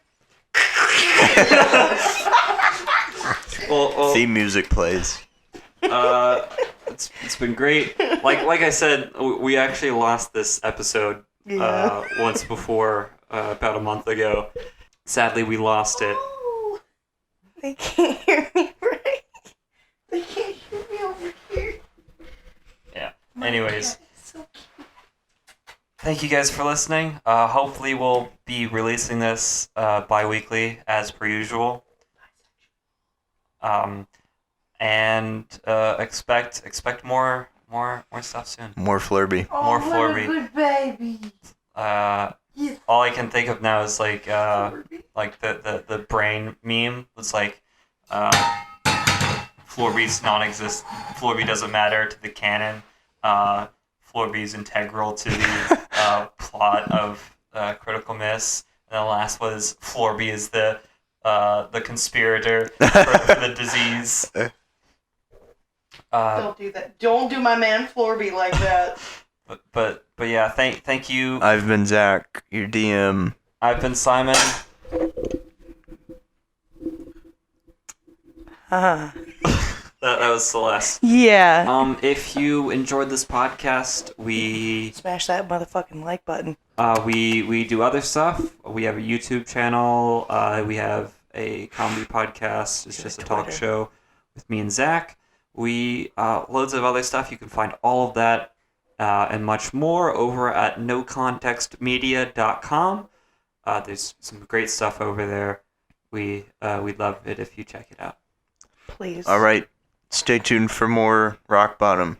Well, Theme music plays. It's been great. Like I said, we actually lost this episode once before about a month ago. Sadly, we lost it. Oh, they can't hear me right. They can't hear me over here. Yeah. My Anyways, cat is so cute. thank you guys for listening. Hopefully, we'll be releasing this bi-weekly as per usual. And expect more stuff soon. More Flurby. Oh, More what Florby. a good baby. Yes, All I can think of now is like Florby. the brain meme. It's like Florby's non-exist. Florby doesn't matter to the canon. Florby's integral to the plot of Critical Miss. And the last was Florby is the conspirator for the disease. Don't do that. Don't do my man Florby like that. But yeah, thank you. I've been Zach, your DM. I've been Simon. That was Celeste. Yeah. If you enjoyed this podcast, we Smash that motherfucking like button. we do other stuff. We have a YouTube channel. We have a comedy podcast. It's just a talk Twitter. show with me and Zach. We loads of other stuff. You can find all of that and much more over at nocontextmedia.com. There's some great stuff over there. We'd love it if you check it out. Please. All right. Stay tuned for more Rock Bottom.